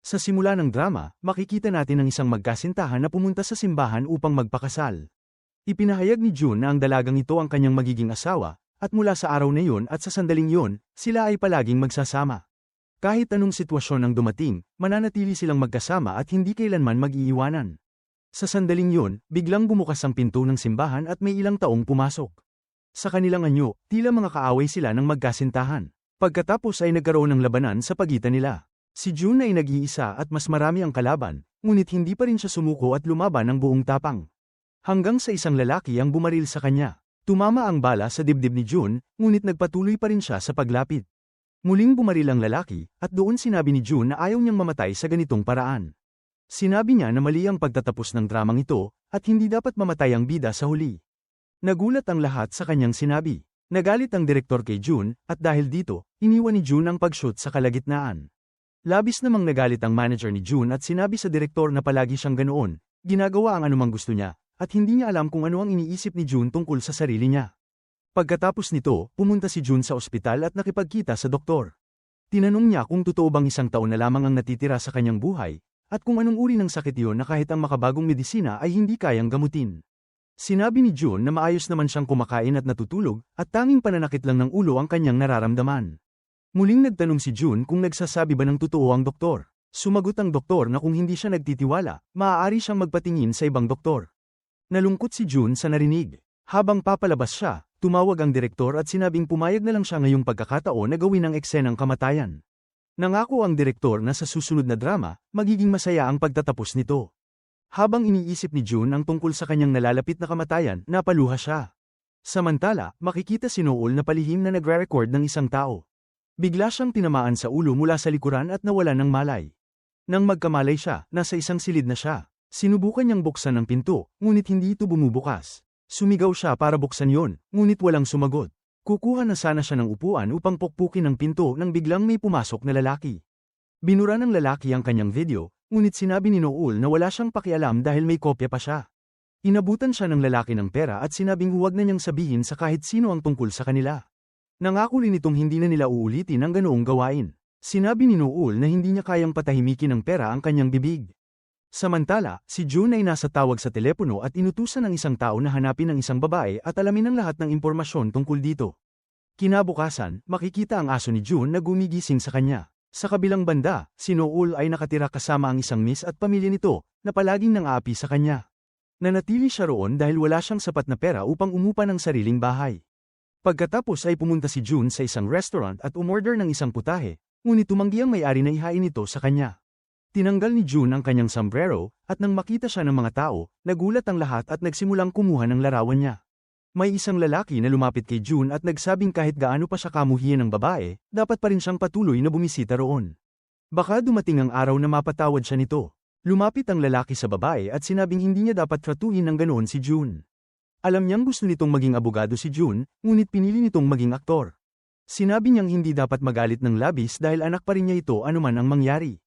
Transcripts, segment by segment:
Sa simula ng drama, makikita natin ang isang magkasintahan na pumunta sa simbahan upang magpakasal. Ipinahayag ni June na ang dalagang ito ang kanyang magiging asawa, at mula sa araw na yun at sa sandaling yun, sila ay palaging magsasama. Kahit anong sitwasyon ang dumating, mananatili silang magkasama at hindi kailanman mag-iiwanan. Sa sandaling yun, biglang bumukas ang pinto ng simbahan at may ilang taong pumasok. Sa kanilang anyo, tila mga kaaway sila ng magkasintahan. Pagkatapos ay nagkaroon ng labanan sa pagitan nila. Si June ay nag-iisa at mas marami ang kalaban, ngunit hindi pa rin siya sumuko at lumaban ng buong tapang. Hanggang sa isang lalaki ang bumaril sa kanya. Tumama ang bala sa dibdib ni June, ngunit nagpatuloy pa rin siya sa paglapit. Muling bumaril ang lalaki, at doon sinabi ni June na ayaw niyang mamatay sa ganitong paraan. Sinabi niya na mali ang pagtatapos ng dramang ito, at hindi dapat mamatay ang bida sa huli. Nagulat ang lahat sa kanyang sinabi. Nagalit ang direktor kay June, at dahil dito, iniwan ni June ang pag-shoot sa kalagitnaan. Labis namang nagalit ang manager ni June at sinabi sa direktor na palagi siyang ganoon, ginagawa ang anumang gusto niya, at hindi niya alam kung ano ang iniisip ni June tungkol sa sarili niya. Pagkatapos nito, pumunta si June sa ospital at nakipagkita sa doktor. Tinanong niya kung totoo bang isang taon na lamang ang natitira sa kanyang buhay, at kung anong uri ng sakit iyon na kahit ang makabagong medisina ay hindi kayang gamutin. Sinabi ni June na maayos naman siyang kumakain at natutulog, at tanging pananakit lang ng ulo ang kanyang nararamdaman. Muling nagtanong si June kung nagsasabi ba ng totoo ang doktor. Sumagot ang doktor na kung hindi siya nagtitiwala, maaari siyang magpatingin sa ibang doktor. Nalungkot si June sa narinig. Habang papalabas siya, tumawag ang direktor at sinabing pumayag na lang siya ngayong pagkakataon na gawin ang eksenang kamatayan. Nangako ang direktor na sa susunod na drama, magiging masaya ang pagtatapos nito. Habang iniisip ni June ang tungkol sa kanyang nalalapit na kamatayan, napaluha siya. Samantala, makikita si Noel na palihim na nagre-record ng isang tao. Bigla siyang tinamaan sa ulo mula sa likuran at nawalan ng malay. Nang magkamalay siya, nasa isang silid na siya. Sinubukan niyang buksan ang pinto, ngunit hindi ito bumubukas. Sumigaw siya para buksan yon, ngunit walang sumagot. Kukuha na sana siya ng upuan upang pukpukin ang pinto nang biglang may pumasok na lalaki. Binura ng lalaki ang kanyang video, ngunit sinabi ni Noel na wala siyang pakialam dahil may kopya pa siya. Inabutan siya ng lalaki ng pera at sinabing huwag na niyang sabihin sa kahit sino ang tungkol sa kanila. Nangako rin itong hindi na nila uulitin ang ganoong gawain. Sinabi ni Noel na hindi niya kayang patahimikin ng pera ang kanyang bibig. Samantala, si June ay nasa tawag sa telepono at inutusan ng isang tao na hanapin ang isang babae at alamin ang lahat ng impormasyon tungkol dito. Kinabukasan, makikita ang aso ni June na gumigising sa kanya. Sa kabilang banda, si Noel ay nakatira kasama ang isang miss at pamilya nito, na palaging nang-aapi sa kanya. Nanatili siya roon dahil wala siyang sapat na pera upang umupa ng sariling bahay. Pagkatapos ay pumunta si June sa isang restaurant at umorder ng isang putahe, ngunit tumanggi ang may-ari na ihain ito sa kanya. Tinanggal ni June ang kanyang sombrero, at nang makita siya ng mga tao, nagulat ang lahat at nagsimulang kumuha ng larawan niya. May isang lalaki na lumapit kay June at nagsabing kahit gaano pa siya kamuhian ng babae, dapat pa rin siyang patuloy na bumisita roon. Baka dumating ang araw na mapatawad siya nito. Lumapit ang lalaki sa babae at sinabing hindi niya dapat tratuhin ng ganoon si June. Alam niyang gusto nitong maging abogado si June, ngunit pinili nitong maging aktor. Sinabi niyang hindi dapat magalit ng labis dahil anak pa rin niya ito anuman ang mangyari.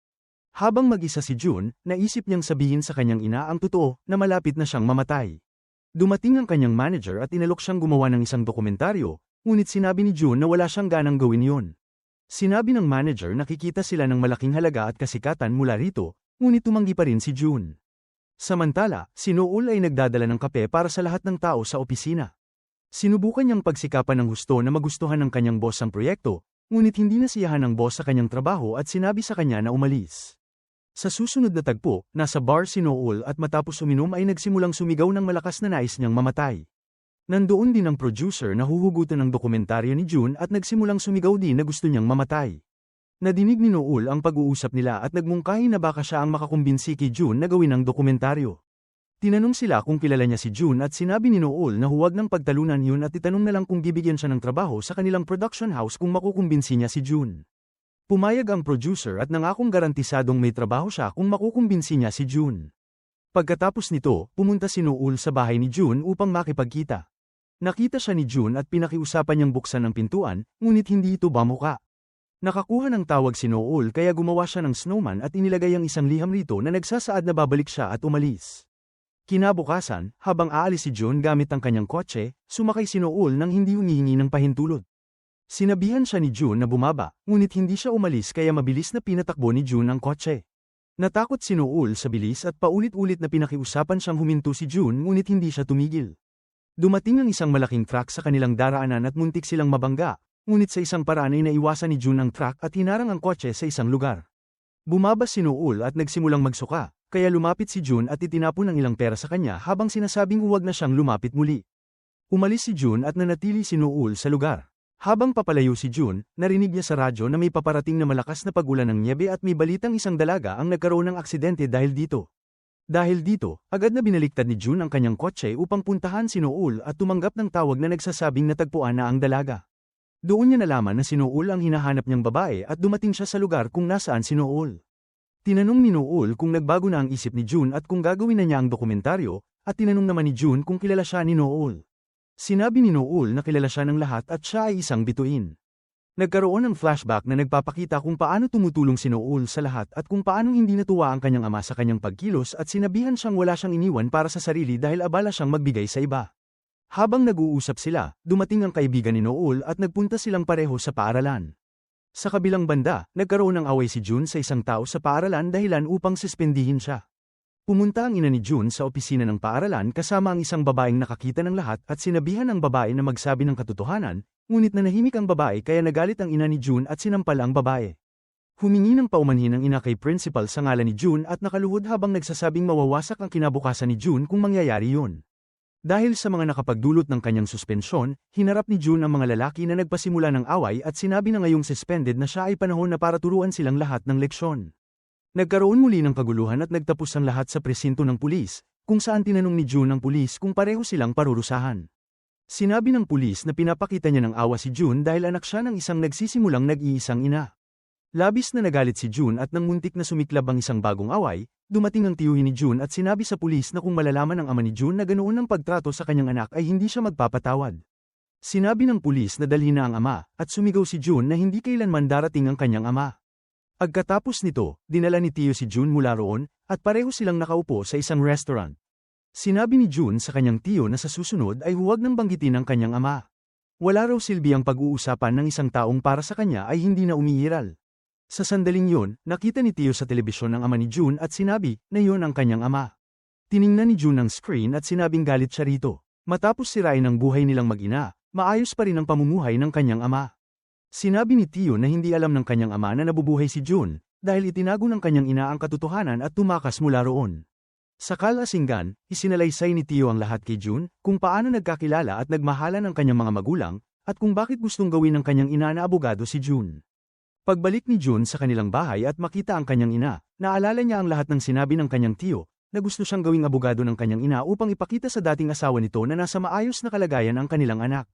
Habang mag-isa si June, naisip niyang sabihin sa kanyang ina ang totoo na malapit na siyang mamatay. Dumating ang kanyang manager at inalok siyang gumawa ng isang dokumentaryo, ngunit sinabi ni June na wala siyang ganang gawin yon. Sinabi ng manager na kikita sila ng malaking halaga at kasikatan mula rito, ngunit tumanggi pa rin si June. Samantala, si Noel ay nagdadala ng kape para sa lahat ng tao sa opisina. Sinubukan niyang pagsikapan ng husto na magustuhan ng kanyang boss ang proyekto, ngunit hindi nasiyahan ng boss sa kanyang trabaho at sinabi sa kanya na umalis. Sa susunod na tagpo, nasa bar si Noel at matapos uminom ay nagsimulang sumigaw ng malakas na nais niyang mamatay. Nandoon din ang producer na huhugutan ng dokumentaryo ni June at nagsimulang sumigaw din na gusto niyang mamatay. Nadinig ni Noel ang pag-uusap nila at nagmungkahi na baka siya ang makakumbinsi kay June na gawin ang dokumentaryo. Tinanong sila kung kilala niya si June at sinabi ni Noel na huwag nang pagtalunan yun at itanong na lang kung bibigyan siya ng trabaho sa kanilang production house kung makukumbinsi niya si June. Pumayag ang producer at nangakong garantisadong may trabaho siya kung makukumbinsi niya si June. Pagkatapos nito, pumunta si Noel sa bahay ni June upang makipagkita. Nakita siya ni June at pinakiusapan niyang buksan ang pintuan, ngunit hindi ito bamuka. Nakakuha ng tawag si Noel kaya gumawa siya ng snowman at inilagay ang isang liham rito na nagsasaad na babalik siya at umalis. Kinabukasan, habang aalis si June gamit ang kanyang kotse, sumakay si Noel nang hindi humihingi ng pahintulot. Sinabihan siya ni June na bumaba, ngunit hindi siya umalis kaya mabilis na pinatakbo ni June ang kotse. Natakot si Noel sa bilis at paulit-ulit na pinakiusapan siyang huminto si June ngunit hindi siya tumigil. Dumating ang isang malaking truck sa kanilang daraanan at muntik silang mabangga, ngunit sa isang paraan ay naiwasan ni June ang truck at hinarang ang kotse sa isang lugar. Bumaba si Noel at nagsimulang magsuka, kaya lumapit si June at itinapon ang ilang pera sa kanya habang sinasabing huwag na siyang lumapit muli. Umalis si June at nanatili si Noel sa lugar. Habang papalayo si June, narinig niya sa radyo na may paparating na malakas na pag-ulan ng nyebe at may balitang isang dalaga ang nagkaroon ng aksidente dahil dito. Dahil dito, agad na binaliktad ni June ang kanyang kotse upang puntahan si Noel at tumanggap ng tawag na nagsasabing natagpuan na ang dalaga. Doon niya nalaman na si Noel ang hinahanap niyang babae at dumating siya sa lugar kung nasaan si Noel. Tinanong ni Noel kung nagbago na ang isip ni June at kung gagawin na niya ang dokumentaryo, at tinanong naman ni June kung kilala siya ni Noel. Sinabi ni Noel na kilala siya ng lahat at siya ay isang bituin. Nagkaroon ng flashback na nagpapakita kung paano tumutulong si Noel sa lahat at kung paano hindi natuwa ang kanyang ama sa kanyang pagkilos at sinabihan siyang wala siyang iniwan para sa sarili dahil abala siyang magbigay sa iba. Habang nag-uusap sila, dumating ang kaibigan ni Noel at nagpunta silang pareho sa paaralan. Sa kabilang banda, nagkaroon ng away si June sa isang tao sa paaralan dahilan upang suspendihin siya. Pumunta ang ina ni June sa opisina ng paaralan kasama ang isang babaeng nakakita ng lahat at sinabihan ang babae na magsabi ng katotohanan, ngunit nanahimik ang babae kaya nagalit ang ina ni June at sinampal ang babae. Humingi ng paumanhin ang ina kay principal sa ngalan ni June at nakaluhod habang nagsasabing mawawasak ang kinabukasan ni June kung mangyayari yun. Dahil sa mga nakapagdulot ng kanyang suspensyon, hinarap ni June ang mga lalaki na nagpasimula ng away at sinabi na ngayong suspended na siya ay panahon na para turuan silang lahat ng leksyon. Nagkaroon muli ng kaguluhan at nagtapos ang lahat sa presinto ng pulis, kung saan tinanong ni June ng pulis kung pareho silang parurusahan. Sinabi ng pulis na pinapakita niya ng awa si June dahil anak siya ng isang nagsisimulang nag-iisang ina. Labis na nagalit si June at nang muntik na sumiklab ang isang bagong away, dumating ang tiyuhin ni June at sinabi sa pulis na kung malalaman ng ama ni June na ganoon ang pagtrato sa kanyang anak ay hindi siya magpapatawad. Sinabi ng pulis na dalhin na ang ama, at sumigaw si June na hindi kailanman darating ang kanyang ama. Pagkatapos nito, dinala ni Tio si June mula roon, at pareho silang nakaupo sa isang restaurant. Sinabi ni June sa kanyang tiyo na sa susunod ay huwag nang banggitin ang kanyang ama. Wala raw silbi ang pag-uusapan ng isang taong para sa kanya ay hindi na umiiral. Sa sandaling yon, nakita ni Tio sa telebisyon ang ama ni June at sinabi na yon ang kanyang ama. Tiningnan ni June ang screen at sinabing galit siya rito. Matapos sirain ang buhay nilang mag-ina, maayos pa rin ang pamumuhay ng kanyang ama. Sinabi ni Tio na hindi alam ng kanyang ama na nabubuhay si June, dahil itinago ng kanyang ina ang katotohanan at tumakas mula roon. Sa kalasinggan, isinalaysay ni Tio ang lahat kay June, kung paano nagkakilala at nagmahalan ang kanyang mga magulang, at kung bakit gustong gawin ng kanyang ina na abogado si June. Pagbalik ni June sa kanilang bahay at makita ang kanyang ina, naalala niya ang lahat ng sinabi ng kanyang tiyo, na gusto siyang gawing abogado ng kanyang ina upang ipakita sa dating asawa nito na nasa maayos na kalagayan ang kanilang anak.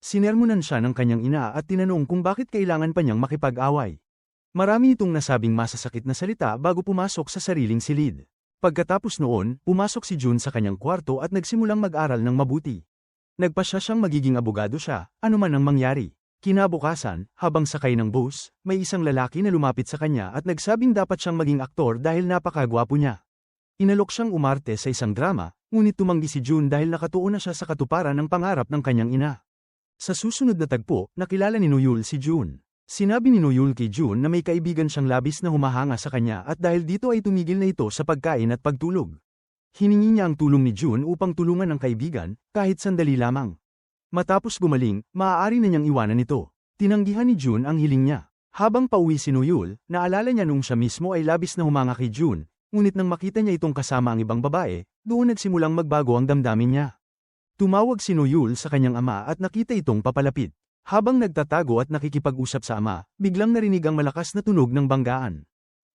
Sinermonan siya ng kanyang ina at tinanong kung bakit kailangan pa niyang makipag-away. Marami itong nasabing masasakit na salita bago pumasok sa sariling silid. Pagkatapos noon, pumasok si June sa kanyang kwarto at nagsimulang mag-aral ng mabuti. Nagpasya siyang magiging abogado siya, anuman ang mangyari. Kinabukasan, habang sakay ng bus, may isang lalaki na lumapit sa kanya at nagsabing dapat siyang maging aktor dahil napakagwapo niya. Inalok siyang umarte sa isang drama, ngunit tumanggi si June dahil nakatuon na siya sa katuparan ng pangarap ng kanyang ina. Sa susunod na tagpo, nakilala ni Noel si June. Sinabi ni Noel kay June na may kaibigan siyang labis na humahanga sa kanya at dahil dito ay tumigil na ito sa pagkain at pagtulog. Hiningi niya ang tulong ni June upang tulungan ang kaibigan, kahit sandali lamang. Matapos gumaling, maaari na niyang iwanan ito. Tinanggihan ni June ang hiling niya. Habang pauwi si Noel, naalala niya nung siya mismo ay labis na humanga kay June, ngunit nang makita niya itong kasama ang ibang babae, doon nagsimulang magbago ang damdamin niya. Tumawag si Noel sa kanyang ama at nakita itong papalapit. Habang nagtatago at nakikipag-usap sa ama, biglang narinig ang malakas na tunog ng banggaan.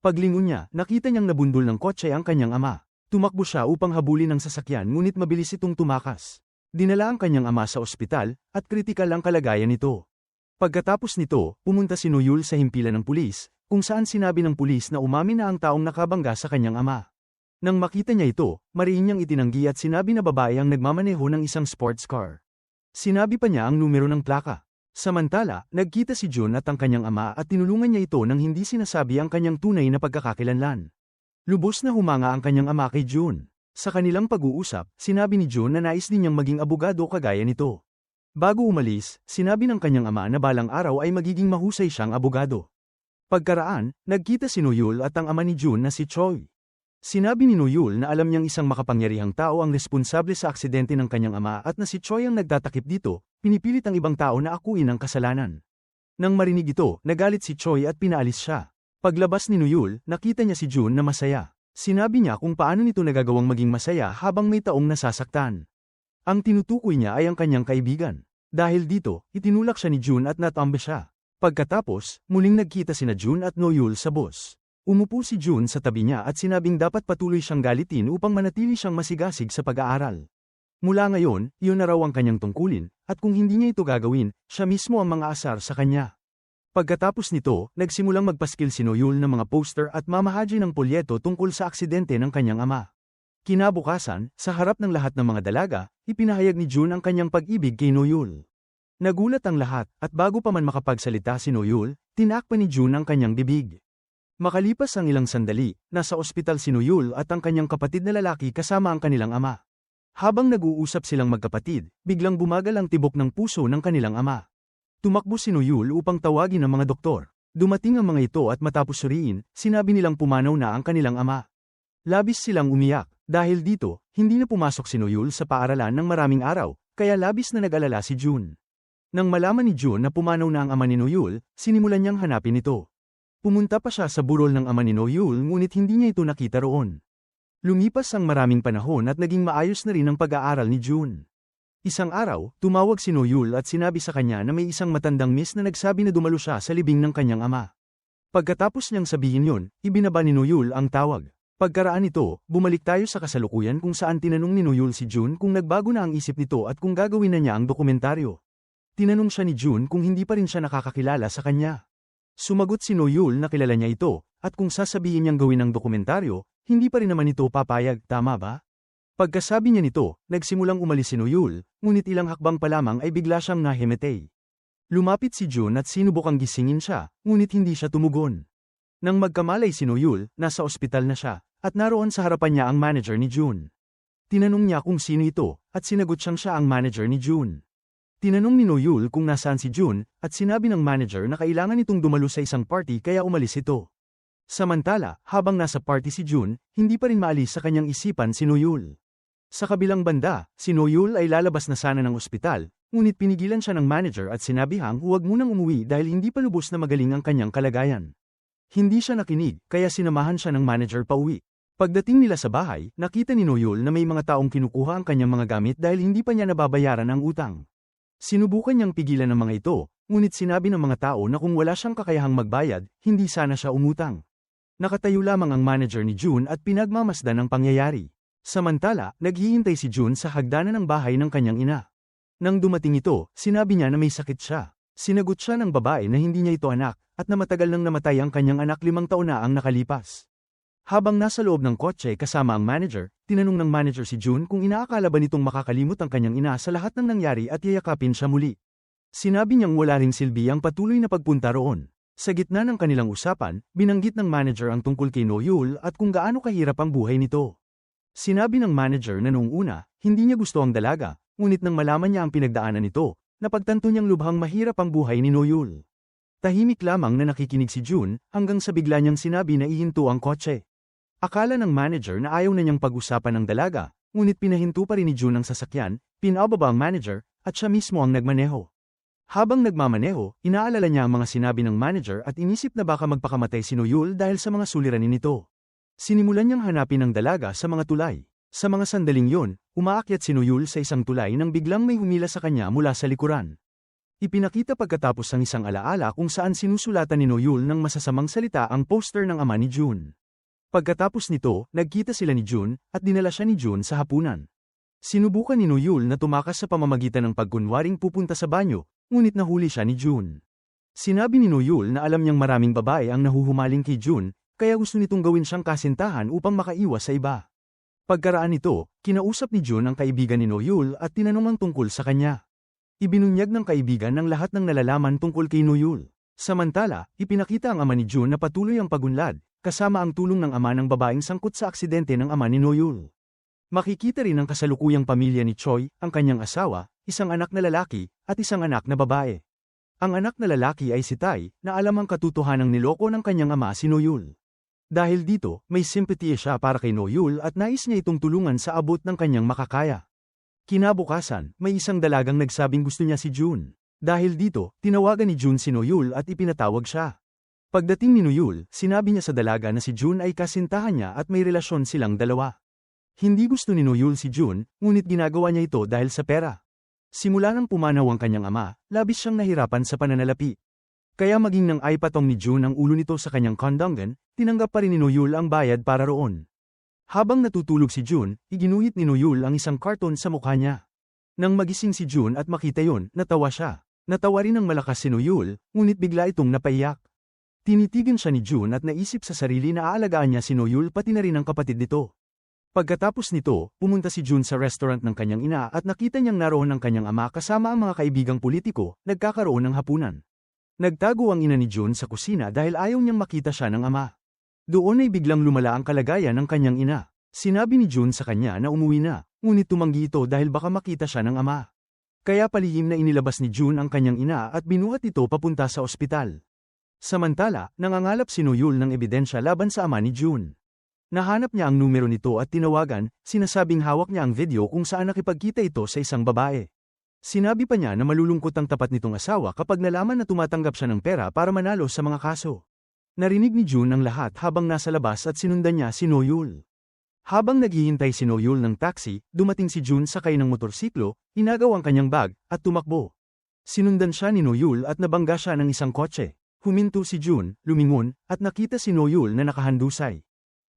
Paglingon niya, nakita niyang nabundol ng kotse ang kanyang ama. Tumakbo siya upang habulin ang sasakyan ngunit mabilis itong tumakas. Dinala ang kanyang ama sa ospital, at kritikal ang kalagayan nito. Pagkatapos nito, pumunta si Noel sa himpilan ng pulis, kung saan sinabi ng pulis na umamin na ang taong nakabangga sa kanyang ama. Nang makita niya ito, mariin niyang itinanggi at sinabi na babae ang nagmamaneho ng isang sports car. Sinabi pa niya ang numero ng plaka. Samantala, nagkita si June at ang kanyang ama at tinulungan niya ito nang hindi sinasabi ang kanyang tunay na pagkakakilanlan. Lubos na humanga ang kanyang ama kay June. Sa kanilang pag-uusap, sinabi ni June na nais din niyang maging abogado kagaya nito. Bago umalis, sinabi ng kanyang ama na balang araw ay magiging mahusay siyang abogado. Pagkaraan, nagkita si Noyul at ang ama ni Jun na si Choi. Sinabi ni Noyul na alam niyang isang makapangyarihang tao ang responsable sa aksidente ng kanyang ama at na si Choi ang nagtatakip dito, pinipilit ang ibang tao na akuin ang kasalanan. Nang marinig ito, nagalit si Choi at pinaalis siya. Paglabas ni Noyul, nakita niya si Jun na masaya. Sinabi niya kung paano nito nagagawang maging masaya habang may taong nasasaktan. Ang tinutukoy niya ay ang kanyang kaibigan. Dahil dito, itinulak siya ni Jun at natambe siya. Pagkatapos, muling nagkita sina Jun at Noyul sa bus. Umupo si Jun sa tabi niya at sinabing dapat patuloy siyang galitin upang manatili siyang masigasig sa pag-aaral. Mula ngayon, iyon na raw ang kanyang tungkulin, at kung hindi niya ito gagawin, siya mismo ang mga asar sa kanya. Pagkatapos nito, nagsimulang magpaskil si Noyul ng mga poster at mamahaji ng polyeto tungkol sa aksidente ng kanyang ama. Kinabukasan, sa harap ng lahat ng mga dalaga, ipinahayag ni Jun ang kanyang pag-ibig kay Noyul. Nagulat ang lahat, at bago pa man makapagsalita si Noyul, tinakpan ni Jun ang kanyang bibig. Makalipas ang ilang sandali, nasa ospital si Noyul at ang kanyang kapatid na lalaki kasama ang kanilang ama. Habang nag-uusap silang magkapatid, biglang bumagal ang tibok ng puso ng kanilang ama. Tumakbo si Noyul upang tawagin ang mga doktor. Dumating ang mga ito at matapos suriin, sinabi nilang pumanaw na ang kanilang ama. Labis silang umiyak, dahil dito, hindi na pumasok si Noyul sa paaralan ng maraming araw, kaya labis na nag-alala si Jun. Nang malaman ni Jun na pumanaw na ang ama ni Noyul, sinimulan niyang hanapin ito. Pumunta pa siya sa burol ng ama ni Noyul ngunit hindi niya ito nakita roon. Lumipas ang maraming panahon at naging maayos na rin ang pag-aaral ni Jun. Isang araw, tumawag si Noyul at sinabi sa kanya na may isang matandang miss na nagsabi na dumalo siya sa libing ng kanyang ama. Pagkatapos niyang sabihin yon, ibinaba ni Noyul ang tawag. Pagkaraan nito, bumalik tayo sa kasalukuyan kung saan tinanong ni Noyul si Jun kung nagbago na ang isip nito at kung gagawin na niya ang dokumentaryo. Tinanong siya ni Jun kung hindi pa rin siya nakakakilala sa kanya. Sumagot si Noyul na kilala niya ito, at kung sasabihin niyang gawin ang dokumentaryo, hindi pa rin naman ito papayag, tama ba? Pagkasabi niya nito, nagsimulang umalis si Noyul, ngunit ilang hakbang pa lamang ay bigla siyang nahimatay. Lumapit si Jun at sinubukang gisingin siya, ngunit hindi siya tumugon. Nang magkamalay si Noyul, nasa ospital na siya, at naroon sa harapan niya ang manager ni Jun. Tinanong niya kung sino ito, at sinagot siyang siya ang manager ni Jun. Tinanong ni Noyul kung nasaan si Jun, at sinabi ng manager na kailangan itong dumalo sa isang party kaya umalis ito. Samantala, habang nasa party si Jun, hindi pa rin maalis sa kanyang isipan si Noyul. Sa kabilang banda, si Noyul ay lalabas na sana ng ospital, ngunit pinigilan siya ng manager at sinabihang huwag munang umuwi dahil hindi pa lubos na magaling ang kanyang kalagayan. Hindi siya nakinig, kaya sinamahan siya ng manager pauwi. Pagdating nila sa bahay, nakita ni Noyul na may mga taong kinukuha ang kanyang mga gamit dahil hindi pa niya nababayaran ang utang. Sinubukan niyang pigilan ng mga ito, ngunit sinabi ng mga tao na kung wala siyang kakayahang magbayad, hindi sana siya umutang. Nakatayo lamang ang manager ni Jun at pinagmamasdan ang pangyayari. Samantala, naghihintay si Jun sa hagdanan ng bahay ng kanyang ina. Nang dumating ito, sinabi niya na may sakit siya. Sinagot siya ng babae na hindi niya ito anak, at na matagal nang namatay ang kanyang anak 5 taon na ang nakalipas. Habang nasa loob ng kotse kasama ang manager, tinanong ng manager si Jun kung inaakala ba nitong makakalimot ang kanyang ina sa lahat ng nangyari at yayakapin siya muli. Sinabi niyang wala ring silbi ang patuloy na pagpunta roon. Sa gitna ng kanilang usapan, binanggit ng manager ang tungkol kay Noyul at kung gaano kahirap ang buhay nito. Sinabi ng manager na noong una, hindi niya gusto ang dalaga, ngunit nang malaman niya ang pinagdaanan nito, napagtanto niyang lubhang mahirap ang buhay ni Noyul. Tahimik lamang na nakikinig si Jun, hanggang sa bigla niyang sinabi na ihinto ang kotse. Akala ng manager na ayaw na niyang pag-usapan ng dalaga, ngunit pinahinto pa rin ni Jun ang sasakyan, pinababa ang manager, at siya mismo ang nagmaneho. Habang nagmamaneho, inaalala niya ang mga sinabi ng manager at inisip na baka magpakamatay si Noyul dahil sa mga suliranin nito. Sinimulan niyang hanapin ang dalaga sa mga tulay. Sa mga sandaling yon, umaakyat si Noyul sa isang tulay nang biglang may humila sa kanya mula sa likuran. Ipinakita pagkatapos ang isang alaala kung saan sinusulatan ni Noyul ng masasamang salita ang poster ng ama ni Jun. Pagkatapos nito, nagkita sila ni Jun, at dinala siya ni Jun sa hapunan. Sinubukan ni Noyul na tumakas sa pamamagitan ng pagkunwaring pupunta sa banyo, ngunit nahuli siya ni Jun. Sinabi ni Noyul na alam niyang maraming babae ang nahuhumaling kay Jun, kaya gusto nitong gawin siyang kasintahan upang makaiwas sa iba. Pagkaraan nito, kinausap ni Jun ang kaibigan ni Noyul at tinanong ang tungkol sa kanya. Ibinunyag ng kaibigan ng lahat ng nalalaman tungkol kay Noyul. Samantala, ipinakita ang ama ni Jun na patuloy ang pagunlad, kasama ang tulong ng ama ng babaeng sangkot sa aksidente ng ama ni Noyul. Makikita rin ang kasalukuyang pamilya ni Choi, ang kanyang asawa, isang anak na lalaki, at isang anak na babae. Ang anak na lalaki ay si Tai, na alam ang katotohanang niloko ng kanyang ama si Noyul. Dahil dito, may sympathy siya para kay Noyul at nais niya itong tulungan sa abot ng kanyang makakaya. Kinabukasan, may isang dalagang nagsabing gusto niya si Jun. Dahil dito, tinawagan ni Jun si Noyul at ipinatawag siya. Pagdating ni Noyul, sinabi niya sa dalaga na si Jun ay kasintahan niya at may relasyon silang dalawa. Hindi gusto ni Noyul si Jun, ngunit ginagawa niya ito dahil sa pera. Simula nang pumanaw ang kanyang ama, labis siyang nahirapan sa pananalapi. Kaya maging nang ay patong ni Jun ang ulo nito sa kanyang kondongan, tinanggap pa rin ni Noyul ang bayad para roon. Habang natutulog si Jun, iginuhit ni Noyul ang isang karton sa mukha niya. Nang magising si Jun at makita yon, natawa siya. Natawa rin ng malakas si Noyul, ngunit bigla itong napaiyak. Tinitigan siya ni Jun at naisip sa sarili na aalagaan niya si Noyul pati na rin ang kapatid nito. Pagkatapos nito, pumunta si Jun sa restaurant ng kanyang ina at nakita niyang naroon ang kanyang ama kasama ang mga kaibigang politiko, nagkakaroon ng hapunan. Nagtago ang ina ni Jun sa kusina dahil ayaw niyang makita siya ng ama. Doon ay biglang lumala ang kalagayan ng kanyang ina. Sinabi ni Jun sa kanya na umuwi na, ngunit tumanggi ito dahil baka makita siya ng ama. Kaya palihim na inilabas ni Jun ang kanyang ina at binuhat ito papunta sa ospital. Samantala, nangangalap si Noyul ng ebidensya laban sa ama ni Jun. Nahanap niya ang numero nito at tinawagan, sinasabing hawak niya ang video kung saan nakipagkita ito sa isang babae. Sinabi pa niya na malulungkot ang tapat nitong asawa kapag nalaman na tumatanggap siya ng pera para manalo sa mga kaso. Narinig ni Jun ang lahat habang nasa labas at sinundan niya si Noyul. Habang naghihintay si Noyul ng taxi, dumating si Jun sakay ng motorsiklo, inagaw ang kanyang bag, at tumakbo. Sinundan siya ni Noyul at nabangga siya ng isang kotse. Huminto si Jun, lumingon, at nakita si Noyul na nakahandusay.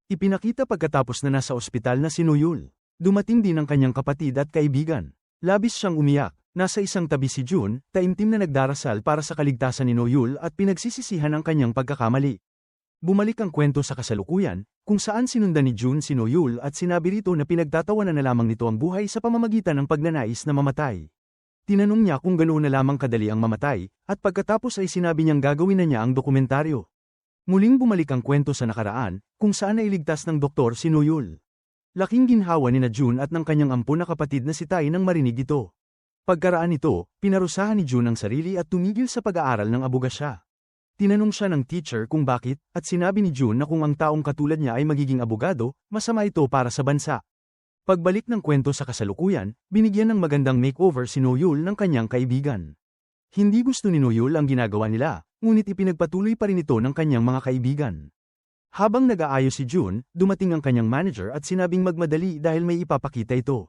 Ipinakita pagkatapos na nasa ospital na si Noyul. Dumating din ang kanyang kapatid at kaibigan. Labis siyang umiyak. Nasa isang tabi si Jun, taimtim na nagdarasal para sa kaligtasan ni Noyul at pinagsisisihan ang kanyang pagkakamali. Bumalik ang kwento sa kasalukuyan, kung saan sinundan ni Jun si Noyul at sinabi rito na pinagtatawanan na lamang nito ang buhay sa pamamagitan ng pagnanais na mamatay. Tinanong niya kung ganoon na lamang kadali ang mamatay, at pagkatapos ay sinabi niyang gagawin na niya ang dokumentaryo. Muling bumalik ang kwento sa nakaraan, kung saan nailigtas ng doktor si Noyul. Laking ginhawa ni na Jun at ng kanyang ampun na kapatid na si Tai nang marinig ito. Pagkaraan nito, pinarusahan ni Jun ang sarili at tumigil sa pag-aaral ng abogasya. Tinanong siya ng teacher kung bakit, at sinabi ni Jun na kung ang taong katulad niya ay magiging abogado, masama ito para sa bansa. Pagbalik ng kwento sa kasalukuyan, binigyan ng magandang makeover si Noyul ng kanyang kaibigan. Hindi gusto ni Noyul ang ginagawa nila, ngunit ipinagpatuloy pa rin ito ng kanyang mga kaibigan. Habang nag-aayos si Jun, dumating ang kanyang manager at sinabing magmadali dahil may ipapakita ito.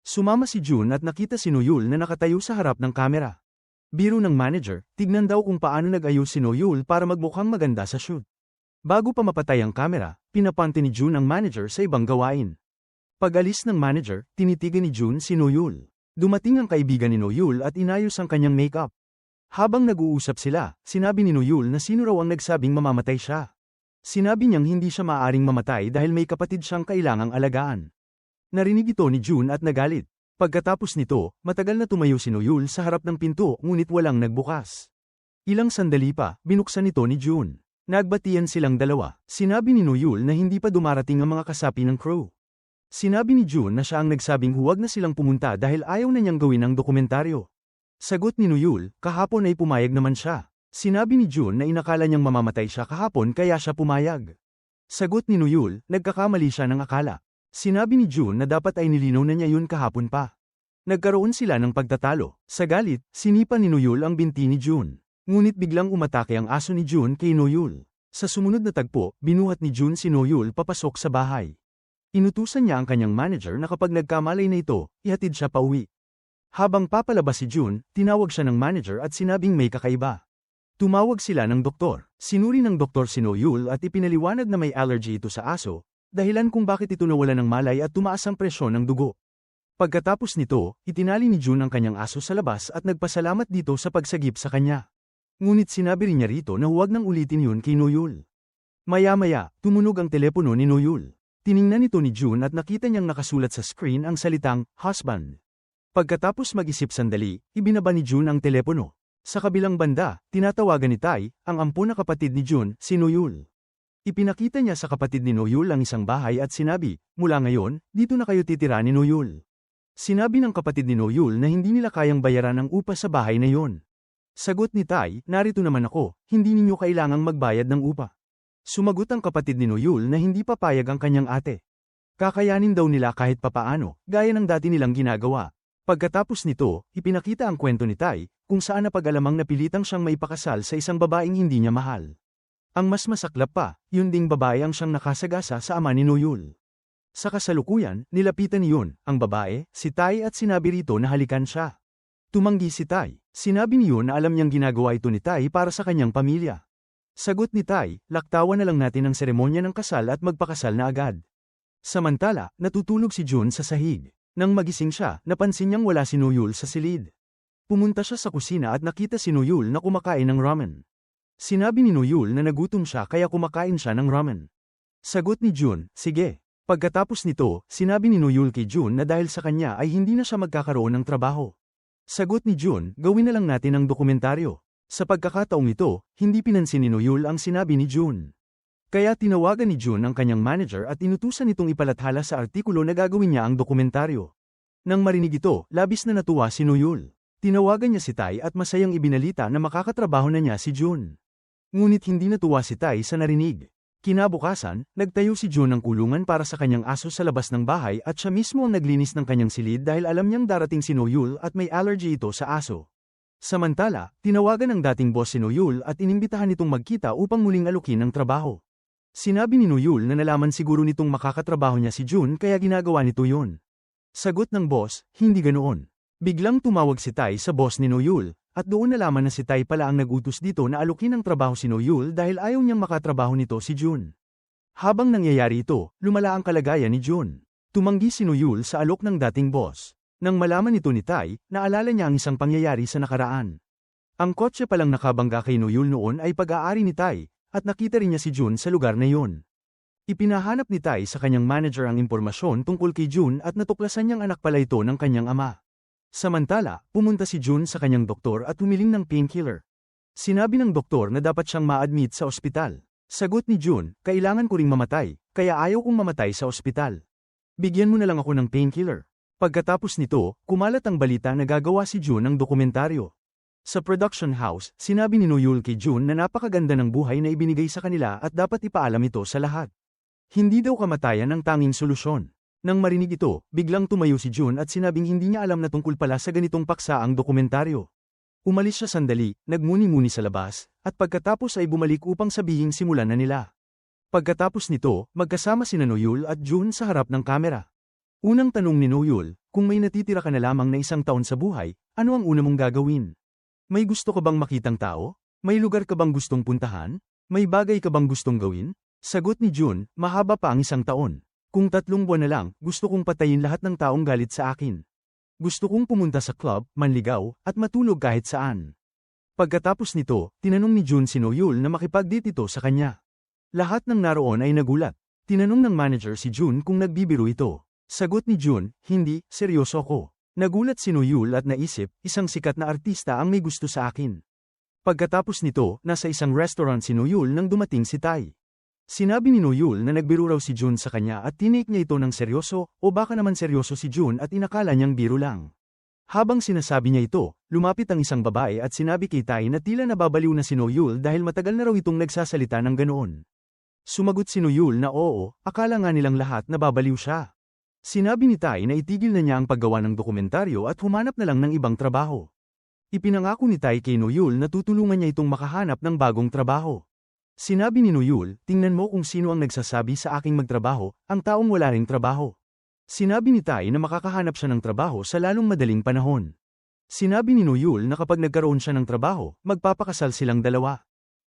Sumama si Jun at nakita si Noyul na nakatayo sa harap ng kamera. Biro ng manager, tignan daw kung paano nag-ayos si Noyul para magmukhang maganda sa shoot. Bago pa mapatay ang kamera, pinapante ni Jun ang manager sa ibang gawain. Pag-alis ng manager, tinitigan ni Jun si Noyul. Dumating ang kaibigan ni Noyul at inayos ang kanyang makeup. Habang nag-uusap sila, sinabi ni Noyul na sino raw ang nagsabing mamamatay siya. Sinabi niyang hindi siya maaaring mamatay dahil may kapatid siyang kailangang alagaan. Narinig ito ni Jun at nagalit. Pagkatapos nito, matagal na tumayo si Noyul sa harap ng pinto ngunit walang nagbukas. Ilang sandali pa, binuksan ito ni Jun. Nagbatian silang dalawa. Sinabi ni Noyul na hindi pa dumarating ang mga kasapi ng crew. Sinabi ni Jun na siya ang nagsabing huwag na silang pumunta dahil ayaw na niyang gawin ang dokumentaryo. Sagot ni Noyul, kahapon ay pumayag naman siya. Sinabi ni Jun na inakala niyang mamamatay siya kahapon kaya siya pumayag. Sagot ni Noyul, nagkakamali siya ng akala. Sinabi ni Jun na dapat ay nilinaw na niya yun kahapon pa. Nagkaroon sila ng pagtatalo. Sa galit, sinipa ni Noyul ang binti ni Jun. Ngunit biglang umatake ang aso ni Jun kay Noyul. Sa sumunod na tagpo, binuhat ni Jun si Noyul papasok sa bahay. Inutusan niya ang kanyang manager na kapag nagkamalay na ito, ihatid siya pauwi. Habang papalabas si Jun, tinawag siya ng manager at sinabing may kakaiba. Tumawag sila ng doktor. Sinuri ng doktor si Noyul at ipinaliwanag na may allergy ito sa aso, dahilan kung bakit ito nawala ng malay at tumaas ang presyon ng dugo. Pagkatapos nito, itinali ni Jun ang kanyang aso sa labas at nagpasalamat dito sa pagsagip sa kanya. Ngunit sinabi rin niya rito na huwag nang ulitin yun kay Noyul. Maya-maya, tumunog ang telepono ni Noyul. Tiningnan ito ni Jun at nakita niyang nakasulat sa screen ang salitang, husband. Pagkatapos mag-isip sandali, ibinaba ni Jun ang telepono. Sa kabilang banda, tinatawagan ni Tai, ang ampun na kapatid ni Jun, si Noyul. Ipinakita niya sa kapatid ni Noyul ang isang bahay at sinabi, mula ngayon, dito na kayo titira ni Noyul. Sinabi ng kapatid ni Noyul na hindi nila kayang bayaran ang upa sa bahay na yon. Sagot ni Tai, narito naman ako, hindi ninyo kailangang magbayad ng upa. Sumagot ang kapatid ni Noyul na hindi papayag ang kanyang ate. Kakayanin daw nila kahit papaano, gaya ng dati nilang ginagawa. Pagkatapos nito, ipinakita ang kwento ni Tai, kung saan napag-alamang napilitang siyang maipakasal sa isang babaeng hindi niya mahal. Ang mas masaklap pa, yun ding babae ang siyang nakasagasa sa ama ni Noyul. Sa kasalukuyan, nilapitan niyon, ang babae, si Tai at sinabi rito na halikan siya. Tumanggi si Tai, sinabi niyon na alam niyang ginagawa ito ni Tai para sa kanyang pamilya. Sagot ni Tai, laktawan na lang natin ang seremonya ng kasal at magpakasal na agad. Samantala, natutulog si Jun sa sahig. Nang magising siya, napansin niyang wala si Noyul sa silid. Pumunta siya sa kusina at nakita si Noyul na kumakain ng ramen. Sinabi ni Noyul na nagutom siya kaya kumakain siya ng ramen. Sagot ni Jun, sige. Pagkatapos nito, sinabi ni Noyul kay Jun na dahil sa kanya ay hindi na siya magkakaroon ng trabaho. Sagot ni Jun, gawin na lang natin ang dokumentaryo. Sa pagkakataong ito, hindi pinansin ni Noyul ang sinabi ni Jun. Kaya tinawagan ni Jun ang kanyang manager at inutusan itong ipalathala sa artikulo na gagawin niya ang dokumentaryo. Nang marinig ito, labis na natuwa si Noyul. Tinawagan niya si Tai at masayang ibinalita na makakatrabaho na niya si Jun. Ngunit hindi natuwa si Tai sa narinig. Kinabukasan, nagtayo si Jun ng kulungan para sa kanyang aso sa labas ng bahay at siya mismo ang naglinis ng kanyang silid dahil alam niyang darating si Noyul at may allergy ito sa aso. Samantala, tinawagan ng dating boss si Noyul at inimbitahan itong magkita upang muling alukin ang trabaho. Sinabi ni Noyul na nalaman siguro nitong makakatrabaho niya si Jun kaya ginagawa nito yun. Sagot ng boss, hindi ganoon. Biglang tumawag si Tai sa boss ni Noyul, at doon nalaman na si Tai pala ang nagutos dito na alukin ang trabaho si Noyul dahil ayaw niyang makatrabaho nito si Jun. Habang nangyayari ito, lumala ang kalagayan ni Jun. Tumanggi si Noyul sa alok ng dating boss. Nang malaman ito ni Tai, naalala niya ang isang pangyayari sa nakaraan. Ang kotse palang nakabangga kay Noyul noon ay pag-aari ni Tai, at nakita rin niya si Jun sa lugar na yun. Ipinahanap ni Tai sa kanyang manager ang impormasyon tungkol kay Jun at natuklasan niyang anak pala ito ng kanyang ama. Samantala, pumunta si Jun sa kanyang doktor at humiling ng painkiller. Sinabi ng doktor na dapat siyang ma-admit sa ospital. Sagot ni Jun, kailangan ko ring mamatay, kaya ayaw kong mamatay sa ospital. Bigyan mo na lang ako ng painkiller. Pagkatapos nito, kumalat ang balita na gagawa si Jun ng dokumentaryo. Sa production house, sinabi ni Noyul kay Jun na napakaganda ng buhay na ibinigay sa kanila at dapat ipaalam ito sa lahat. Hindi daw kamatayan ang tanging solusyon. Nang marinig ito, biglang tumayo si Jun at sinabing hindi niya alam na tungkol pala sa ganitong paksa ang dokumentaryo. Umalis siya sandali, nagmuni-muni sa labas, at pagkatapos ay bumalik upang sabihing simulan na nila. Pagkatapos nito, magkasama sina Noyul at Jun sa harap ng kamera. Unang tanong ni Noyul, kung may natitira ka na lamang na 1 taon sa buhay, ano ang una mong gagawin? May gusto ka bang makitang tao? May lugar ka bang gustong puntahan? May bagay ka bang gustong gawin? Sagot ni Jun, mahaba pa ang 1 taon. Kung 3 buwan na lang, gusto kong patayin lahat ng taong galit sa akin. Gusto kong pumunta sa club, manligaw, at matulog kahit saan. Pagkatapos nito, tinanong ni Jun si Noyul na makipag-date ito sa kanya. Lahat ng naroon ay nagulat. Tinanong ng manager si Jun kung nagbibiro ito. Sagot ni Jun, hindi, seryoso ko. Nagulat si Noyul at naisip, isang sikat na artista ang may gusto sa akin. Pagkatapos nito, nasa isang restaurant si Noyul nang dumating si Tai. Sinabi ni Noyul na nagbiro raw si Jun sa kanya at tinake niya ito ng seryoso, o baka naman seryoso si Jun at inakala niyang biro lang. Habang sinasabi niya ito, lumapit ang isang babae at sinabi kay Tai na tila nababaliw na si Noyul dahil matagal na raw itong nagsasalita ng ganoon. Sumagot si Noyul na oo, akala nga nilang lahat nababaliw siya. Sinabi ni Tai na itigil na niya ang paggawa ng dokumentaryo at humanap na lang ng ibang trabaho. Ipinangako ni Tai kay Noyul na tutulungan niya itong makahanap ng bagong trabaho. Sinabi ni Noyul, tingnan mo kung sino ang nagsasabi sa aking magtrabaho, ang taong wala ring trabaho. Sinabi ni Tai na makakahanap siya ng trabaho sa lalong madaling panahon. Sinabi ni Noyul na kapag nagkaroon siya ng trabaho, magpapakasal silang dalawa.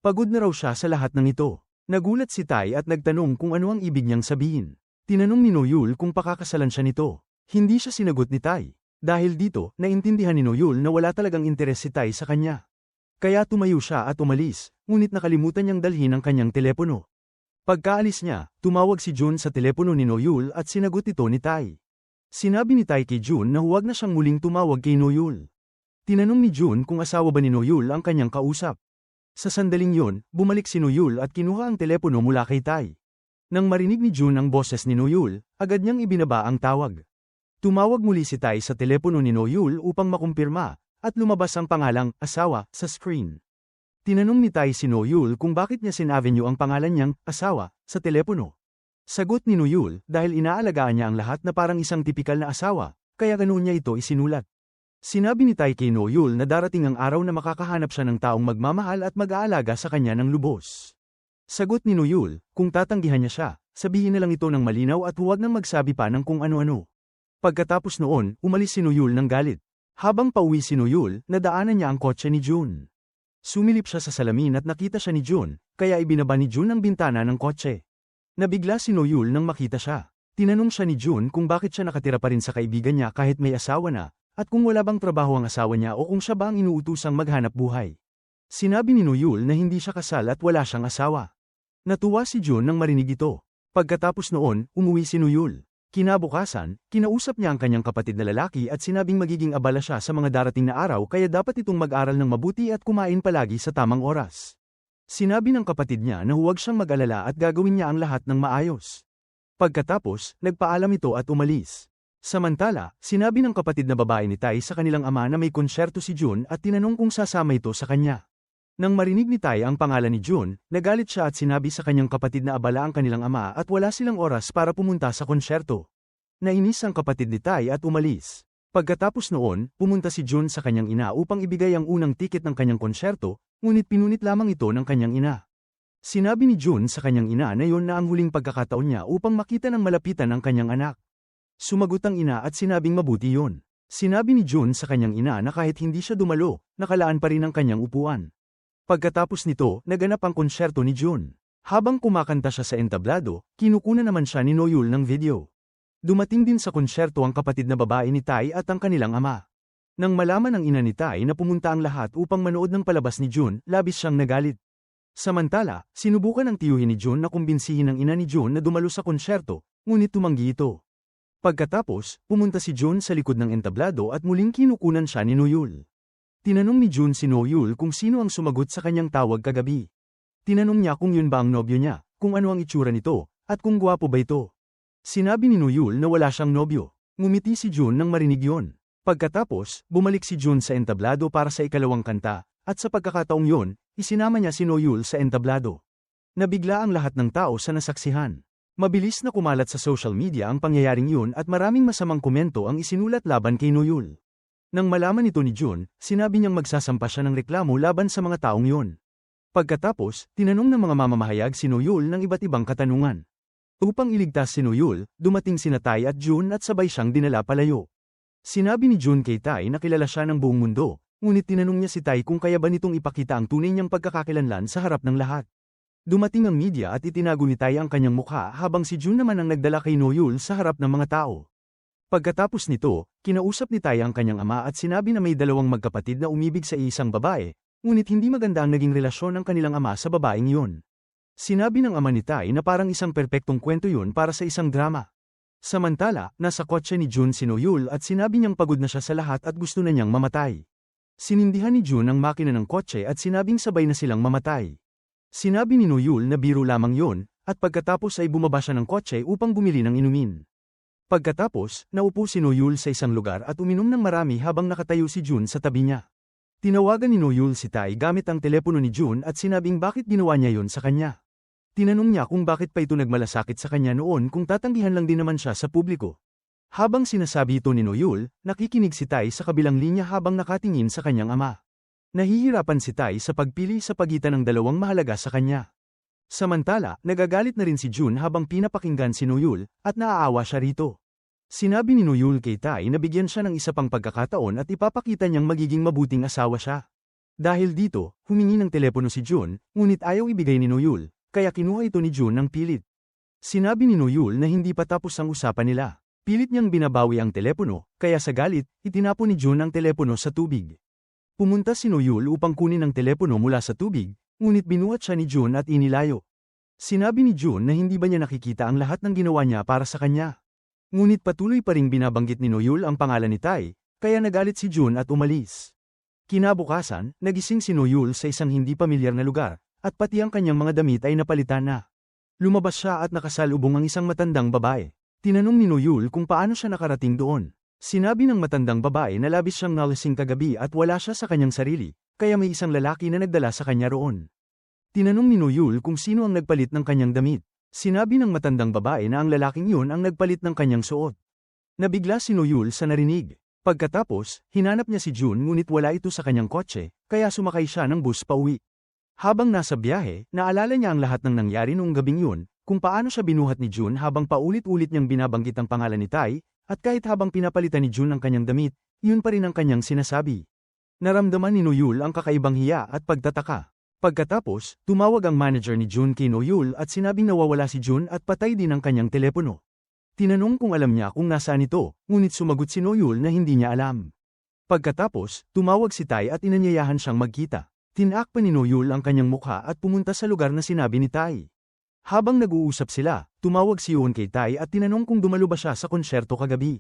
Pagod na raw siya sa lahat ng ito. Nagulat si Tai at nagtanong kung ano ang ibig niyang sabihin. Tinanong ni Noyul kung pakakasalan siya nito. Hindi siya sinagot ni Tai. Dahil dito, naintindihan ni Noyul na wala talagang interes si Tai sa kanya. Kaya tumayo siya at umalis, ngunit nakalimutan niyang dalhin ang kanyang telepono. Pagkaalis niya, tumawag si Jun sa telepono ni Noyul at sinagot ito ni Tai. Sinabi ni Tai kay Jun na huwag na siyang muling tumawag kay Noyul. Tinanong ni Jun kung asawa ba ni Noyul ang kanyang kausap. Sa sandaling yon, bumalik si Noyul at kinuha ang telepono mula kay Tai. Nang marinig ni Jun ang boses ni Noyul, agad niyang ibinaba ang tawag. Tumawag muli si Tai sa telepono ni Noyul upang makumpirma, at lumabas ang pangalang asawa sa screen. Tinanong ni Tai si Noyul kung bakit niya sinavenue ang pangalan niyang asawa sa telepono. Sagot ni Noyul, dahil inaalagaan niya ang lahat na parang isang tipikal na asawa, kaya ganoon niya ito isinulat. Sinabi ni Tai kay Noyul na darating ang araw na makakahanap siya ng taong magmamahal at mag-aalaga sa kanya ng lubos. Sagot ni Noyul, kung tatanggihan niya siya, sabihin na lang ito ng malinaw at huwag nang magsabi pa ng kung ano-ano. Pagkatapos noon, umalis si Noyul ng galit. Habang pauwi si Noyul, nadaanan niya ang kotse ni Jun. Sumilip siya sa salamin at nakita siya ni Jun, kaya ibinaba ni Jun ang bintana ng kotse. Nabigla si Noyul nang makita siya. Tinanong siya ni Jun kung bakit siya nakatira pa rin sa kaibigan niya kahit may asawa na, at kung wala bang trabaho ang asawa niya o kung siya ba ang inuutusang maghanap buhay. Sinabi ni Noyul na hindi siya kasal at wala siyang asawa. Natuwa si Jun nang marinig ito. Pagkatapos noon, umuwi si Noyul. Kinabukasan, kinausap niya ang kanyang kapatid na lalaki at sinabing magiging abala siya sa mga darating na araw kaya dapat itong mag-aral ng mabuti at kumain palagi sa tamang oras. Sinabi ng kapatid niya na huwag siyang mag-alala at gagawin niya ang lahat ng maayos. Pagkatapos, nagpaalam ito at umalis. Samantala, sinabi ng kapatid na babae ni Tai sa kanilang ama na may konsyerto si Jun at tinanong kung sasama ito sa kanya. Nang marinig ni Tai ang pangalan ni Jun, nagalit siya at sinabi sa kanyang kapatid na abala ang kanilang ama at wala silang oras para pumunta sa konsyerto. Nainis ang kapatid ni Tai at umalis. Pagkatapos noon, pumunta si Jun sa kanyang ina upang ibigay ang unang tiket ng kanyang konsyerto, ngunit pinunit lamang ito ng kanyang ina. Sinabi ni Jun sa kanyang ina na yon na ang huling pagkakataon niya upang makita ng malapitan ang kanyang anak. Sumagot ang ina at sinabing mabuti yon. Sinabi ni Jun sa kanyang ina na kahit hindi siya dumalo, nakalaan pa rin ang kanyang upuan. Pagkatapos nito, naganap ang konsyerto ni Jun. Habang kumakanta siya sa entablado, kinukunan naman siya ni Noyul ng video. Dumating din sa konsyerto ang kapatid na babae ni Tai at ang kanilang ama. Nang malaman ng ina ni Tai na pumunta ang lahat upang manood ng palabas ni Jun, labis siyang nagalit. Samantala, sinubukan ng tiyuhin ni Jun na kumbinsihin ang ina ni Jun na dumalo sa konsyerto, ngunit tumanggi ito. Pagkatapos, pumunta si Jun sa likod ng entablado at muling kinukunan siya ni Noyul. Tinanong ni Jun si Noyul kung sino ang sumagot sa kanyang tawag kagabi. Tinanong niya kung yun ba ang nobyo niya, kung ano ang itsura nito, at kung gwapo ba ito. Sinabi ni Noyul na wala siyang nobyo. Ngumiti si Jun nang marinig yon. Pagkatapos, bumalik si Jun sa entablado para sa ikalawang kanta, at sa pagkakataong yon, isinama niya si Noyul sa entablado. Nabigla ang lahat ng tao sa nasaksihan. Mabilis na kumalat sa social media ang pangyayaring yun at maraming masamang komento ang isinulat laban kay Noyul. Nang malaman ito ni Jun, sinabi niyang magsasampa siya ng reklamo laban sa mga taong yon. Pagkatapos, tinanong ng mga mamamahayag si Noyul ng iba't ibang katanungan. Upang iligtas si Noyul, dumating sina Tai at Jun at sabay siyang dinala palayo. Sinabi ni Jun kay Tai na kilala siya ng buong mundo, ngunit tinanong niya si Tai kung kaya ba nitong ipakita ang tunay niyang pagkakakilanlan sa harap ng lahat. Dumating ang media at itinago ni Tai ang kanyang mukha habang si Jun naman ang nagdala kay Noyul sa harap ng mga tao. Pagkatapos nito, kinausap ni Tai ang kanyang ama at sinabi na may dalawang magkapatid na umibig sa isang babae, ngunit hindi maganda ang naging relasyon ng kanilang ama sa babaeng yun. Sinabi ng ama ni Tai na parang isang perpektong kwento yun para sa isang drama. Samantala, nasa kotse ni Jun si Noyul at sinabi niyang pagod na siya sa lahat at gusto na niyang mamatay. Sinindihan ni Jun ang makina ng kotse at sinabing sabay na silang mamatay. Sinabi ni Noyul na biro lamang yun, at pagkatapos ay bumaba siya ng kotse upang bumili ng inumin. Pagkatapos, naupo si Noyul sa isang lugar at uminom ng marami habang nakatayo si Jun sa tabi niya. Tinawagan ni Noyul si Tai gamit ang telepono ni Jun at sinabing bakit ginawa niya yon sa kanya. Tinanong niya kung bakit pa ito nagmalasakit sa kanya noon kung tatanggihan lang din naman siya sa publiko. Habang sinasabi ito ni Noyul, nakikinig si Tai sa kabilang linya habang nakatingin sa kanyang ama. Nahihirapan si Tai sa pagpili sa pagitan ng dalawang mahalaga sa kanya. Samantala, nagagalit na rin si Jun habang pinapakinggan si Noyul, at naaawa siya rito. Sinabi ni Noyul kay Tai na bigyan siya ng isa pang pagkakataon at ipapakita niyang magiging mabuting asawa siya. Dahil dito, humingi ng telepono si Jun, ngunit ayaw ibigay ni Noyul, kaya kinuha ito ni Jun ng pilit. Sinabi ni Noyul na hindi pa tapos ang usapan nila. Pilit niyang binabawi ang telepono, kaya sa galit, itinapon ni Jun ang telepono sa tubig. Pumunta si Noyul upang kunin ang telepono mula sa tubig, ngunit binuhat siya ni Jun at inilayo. Sinabi ni Jun na hindi ba niya nakikita ang lahat ng ginawa niya para sa kanya. Ngunit patuloy pa ring binabanggit ni Noyul ang pangalan ni Tai, kaya nagalit si Jun at umalis. Kinabukasan, nagising si Noyul sa isang hindi pamilyar na lugar, at pati ang kanyang mga damit ay napalitan na. Lumabas siya at nakasalubong ang isang matandang babae. Tinanong ni Noyul kung paano siya nakarating doon. Sinabi ng matandang babae na labis siyang nalasing kagabi at wala siya sa kanyang sarili, kaya may isang lalaki na nagdala sa kanya roon. Tinanong ni Noyul kung sino ang nagpalit ng kanyang damit. Sinabi ng matandang babae na ang lalaking yun ang nagpalit ng kanyang suot. Nabigla si Noyul sa narinig. Pagkatapos, hinanap niya si June ngunit wala ito sa kanyang kotse, kaya sumakay siya ng bus pauwi. Habang nasa biyahe, naalala niya ang lahat ng nangyari noong gabing yun, kung paano siya binuhat ni June habang paulit-ulit niyang binabanggit ang pangalan ni Tai, at kahit habang pinapalitan ni June ang kanyang damit, yun pa rin ang kanyang sinasabi. Naramdaman ni Noyul ang kakaibang hiya at pagtataka. Pagkatapos, tumawag ang manager ni June kay Noyul at sinabing nawawala si June at patay din ang kanyang telepono. Tinanong kung alam niya kung nasaan ito, ngunit sumagot si Noyul na hindi niya alam. Pagkatapos, tumawag si Tai at inanyayahan siyang magkita. Tinak pa ni Noyul ang kanyang mukha at pumunta sa lugar na sinabi ni Tai. Habang nag-uusap sila, tumawag si Yoon kay Tai at tinanong kung dumalo ba siya sa konsyerto kagabi.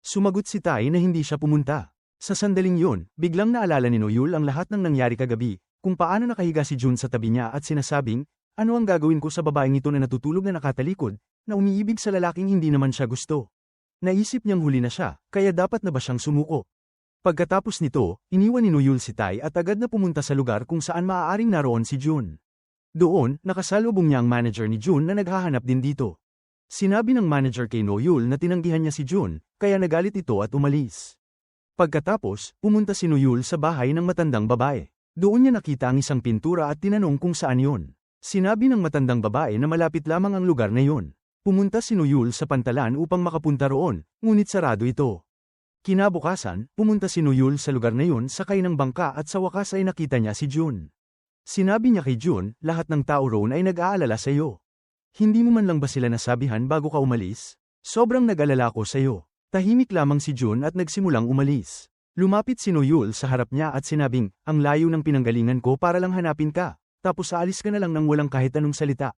Sumagot si Tai na hindi siya pumunta. Sa sandaling yun, biglang naalala ni Noyul ang lahat ng nangyari kagabi, kung paano nakahiga si June sa tabi niya at sinasabing, ano ang gagawin ko sa babaeng ito na natutulog na nakatalikod, na umiibig sa lalaking hindi naman siya gusto. Naisip niyang huli na siya, kaya dapat na ba siyang sumuko? Pagkatapos nito, iniwan ni Noyul si Tai at agad na pumunta sa lugar kung saan maaaring naroon si June. Doon, nakasalubong niya ang manager ni June na naghahanap din dito. Sinabi ng manager kay Noyul na tinanggihan niya si June, kaya nagalit ito at umalis. Pagkatapos, pumunta si Noyul sa bahay ng matandang babae. Doon niya nakita ang isang pintura at tinanong kung saan yon. Sinabi ng matandang babae na malapit lamang ang lugar na yon. Pumunta si Noyul sa pantalan upang makapunta roon, ngunit sarado ito. Kinabukasan, pumunta si Noyul sa lugar na yon sakay ng bangka at sa wakas ay nakita niya si June. Sinabi niya kay June, lahat ng tao roon ay nag-aalala sa iyo. Hindi mo man lang ba sila nasabihan bago ka umalis? Sobrang nag-alala ko sa iyo. Tahimik lamang si June at nagsimulang umalis. Lumapit si Noyul sa harap niya at sinabing, ang layo ng pinanggalingan ko para lang hanapin ka, tapos aalis ka na lang nang walang kahit anong salita.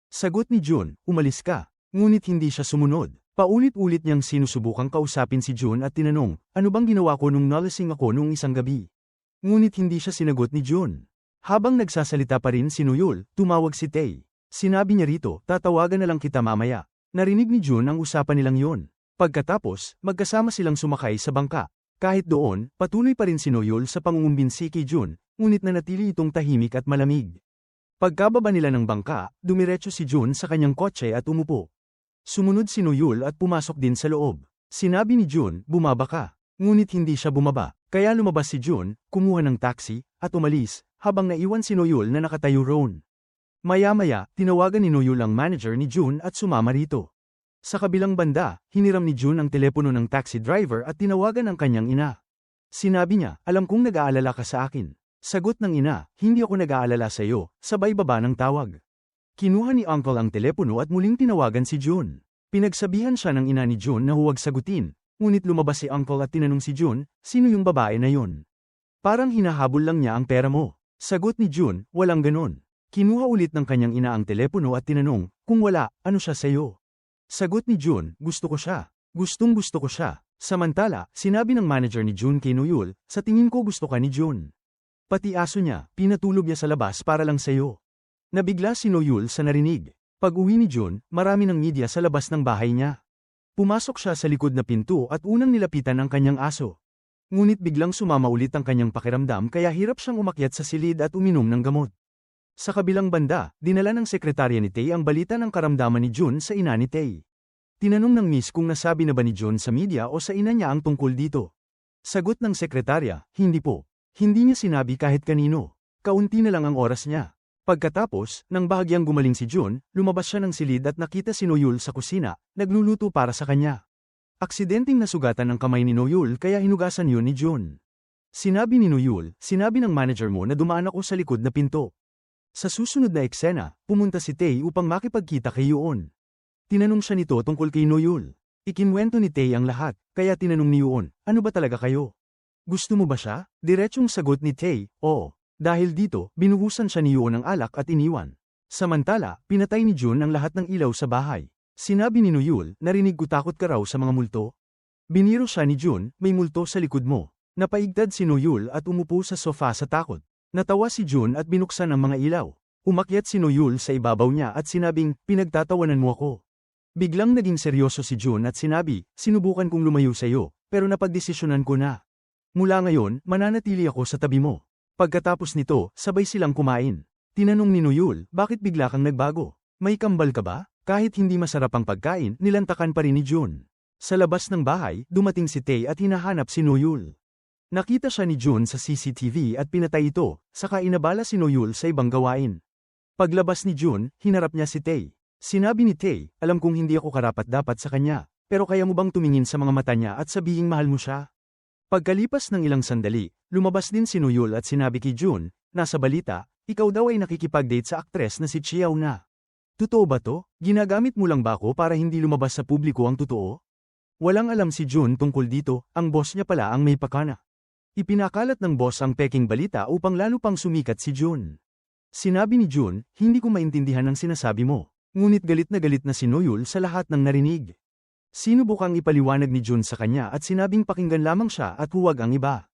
Sagot ni June, umalis ka. Ngunit hindi siya sumunod. Paulit-ulit niyang sinusubukang kausapin si June at tinanong, ano bang ginawa ko nung nalasing ako nung isang gabi? Ngunit hindi siya sinagot ni June. Habang nagsasalita pa rin si Noyul, tumawag si Tae. Sinabi niya rito, tatawagan na lang kita mamaya. Narinig ni June ang usapan nilang yon. Pagkatapos, magkasama silang sumakay sa bangka. Kahit doon, patuloy pa rin si Noyul sa pangungumbinsi kay June, ngunit nanatili itong tahimik at malamig. Pagkababa nila ng bangka, dumiretso si June sa kanyang kotse at umupo. Sumunod si Noyul at pumasok din sa loob. Sinabi ni June, bumaba ka. Ngunit hindi siya bumaba, kaya lumabas si June, kumuha ng taxi, at umalis, habang naiwan si Noyul na nakatayo roon. Maya-maya, tinawagan ni Noyul ang manager ni June at sumama rito. Sa kabilang banda, hiniram ni June ang telepono ng taxi driver at tinawagan ang kanyang ina. Sinabi niya, alam kong nag-aalala ka sa akin. Sagot ng ina, hindi ako nag-aalala sa iyo, sabay baba ng tawag. Kinuha ni Uncle ang telepono at muling tinawagan si June. Pinagsabihan siya ng ina ni June na huwag sagutin, ngunit lumabas si Uncle at tinanong si June, sino yung babae na yon? Parang hinahabol lang niya ang pera mo. Sagot ni June, walang ganon. Kinuha ulit ng kanyang ina ang telepono at tinanong, kung wala, ano siya sa iyo? Sagot ni June, gusto ko siya. Gustong-gusto ko siya. Samantala, sinabi ng manager ni June kay Noyul, sa tingin ko gusto ka ni June. Pati aso niya, pinatulog niya sa labas para lang sa'yo. Nabigla si Noyul sa narinig. Pag-uwi ni June, marami ng media sa labas ng bahay niya. Pumasok siya sa likod na pinto at unang nilapitan ang kanyang aso. Ngunit biglang sumama ulit ang kanyang pakiramdam kaya hirap siyang umakyat sa silid at uminom ng gamot. Sa kabilang banda, dinala ng sekretarya ni Tae ang balita ng karamdaman ni June sa ina ni Tae. Tinanong ng miss kung nasabi na ba ni June sa media o sa ina niya ang tungkol dito. Sagot ng sekretarya, hindi po. Hindi niya sinabi kahit kanino. Kaunti na lang ang oras niya. Pagkatapos, nang bahagyang gumaling si June, lumabas siya ng silid at nakita si Noyul sa kusina, nagluluto para sa kanya. Aksidenteng nasugatan ang kamay ni Noyul kaya hinugasan yun ni June. Sinabi ni Noyul, sinabi ng manager mo na dumaan ako sa likod na pinto. Sa susunod na eksena, pumunta si Tae upang makipagkita kay Yoon. Tinanong siya nito tungkol kay Noyul. Ikinwento ni Tae ang lahat, kaya tinanong ni Yoon, ano ba talaga kayo? Gusto mo ba siya? Diretsong sagot ni Tae, oo. Dahil dito, binuhusan siya ni Yoon ng alak at iniwan. Samantala, pinatay ni June ang lahat ng ilaw sa bahay. Sinabi ni Noyul, narinig ko takot ka raw sa mga multo. Biniro siya ni June, may multo sa likod mo. Napaigtad si Noyul at umupo sa sofa sa takot. Natawa si June at binuksan ang mga ilaw. Umakyat si Noyul sa ibabaw niya at sinabing, pinagtatawanan mo ako. Biglang naging seryoso si Jun at sinabi, sinubukan kong lumayo sa'yo, pero napagdesisyonan ko na. Mula ngayon, mananatili ako sa tabi mo. Pagkatapos nito, sabay silang kumain. Tinanong ni Noyul, bakit bigla kang nagbago? May kambal ka ba? Kahit hindi masarap ang pagkain, nilantakan pa rin ni Jun. Sa labas ng bahay, dumating si Tae at hinahanap si Noyul. Nakita siya ni Jun sa CCTV at pinatay ito, saka inabala si Noyul sa ibang gawain. Paglabas ni Jun, hinarap niya si Tae. Sinabi ni Tae, alam kong hindi ako karapat-dapat sa kanya, pero kaya mo bang tumingin sa mga mata niya at sabihing mahal mo siya? Pagkalipas ng ilang sandali, lumabas din si Noyul at sinabi kay Jun, nasa balita, ikaw daw ay nakikipag-date sa aktres na si Chiao na. Totoo ba to? Ginagamit mo lang ba ako para hindi lumabas sa publiko ang totoo? Walang alam si Jun tungkol dito, ang boss niya pala ang may pakana. Ipinakalat ng boss ang peking balita upang lalo pang sumikat si Jun. Sinabi ni Jun, hindi ko maintindihan ang sinasabi mo. Ngunit galit na si Noyul sa lahat ng narinig. Sinubukang ipaliwanag ni Jun sa kanya at sinabing pakinggan lamang siya at huwag ang iba.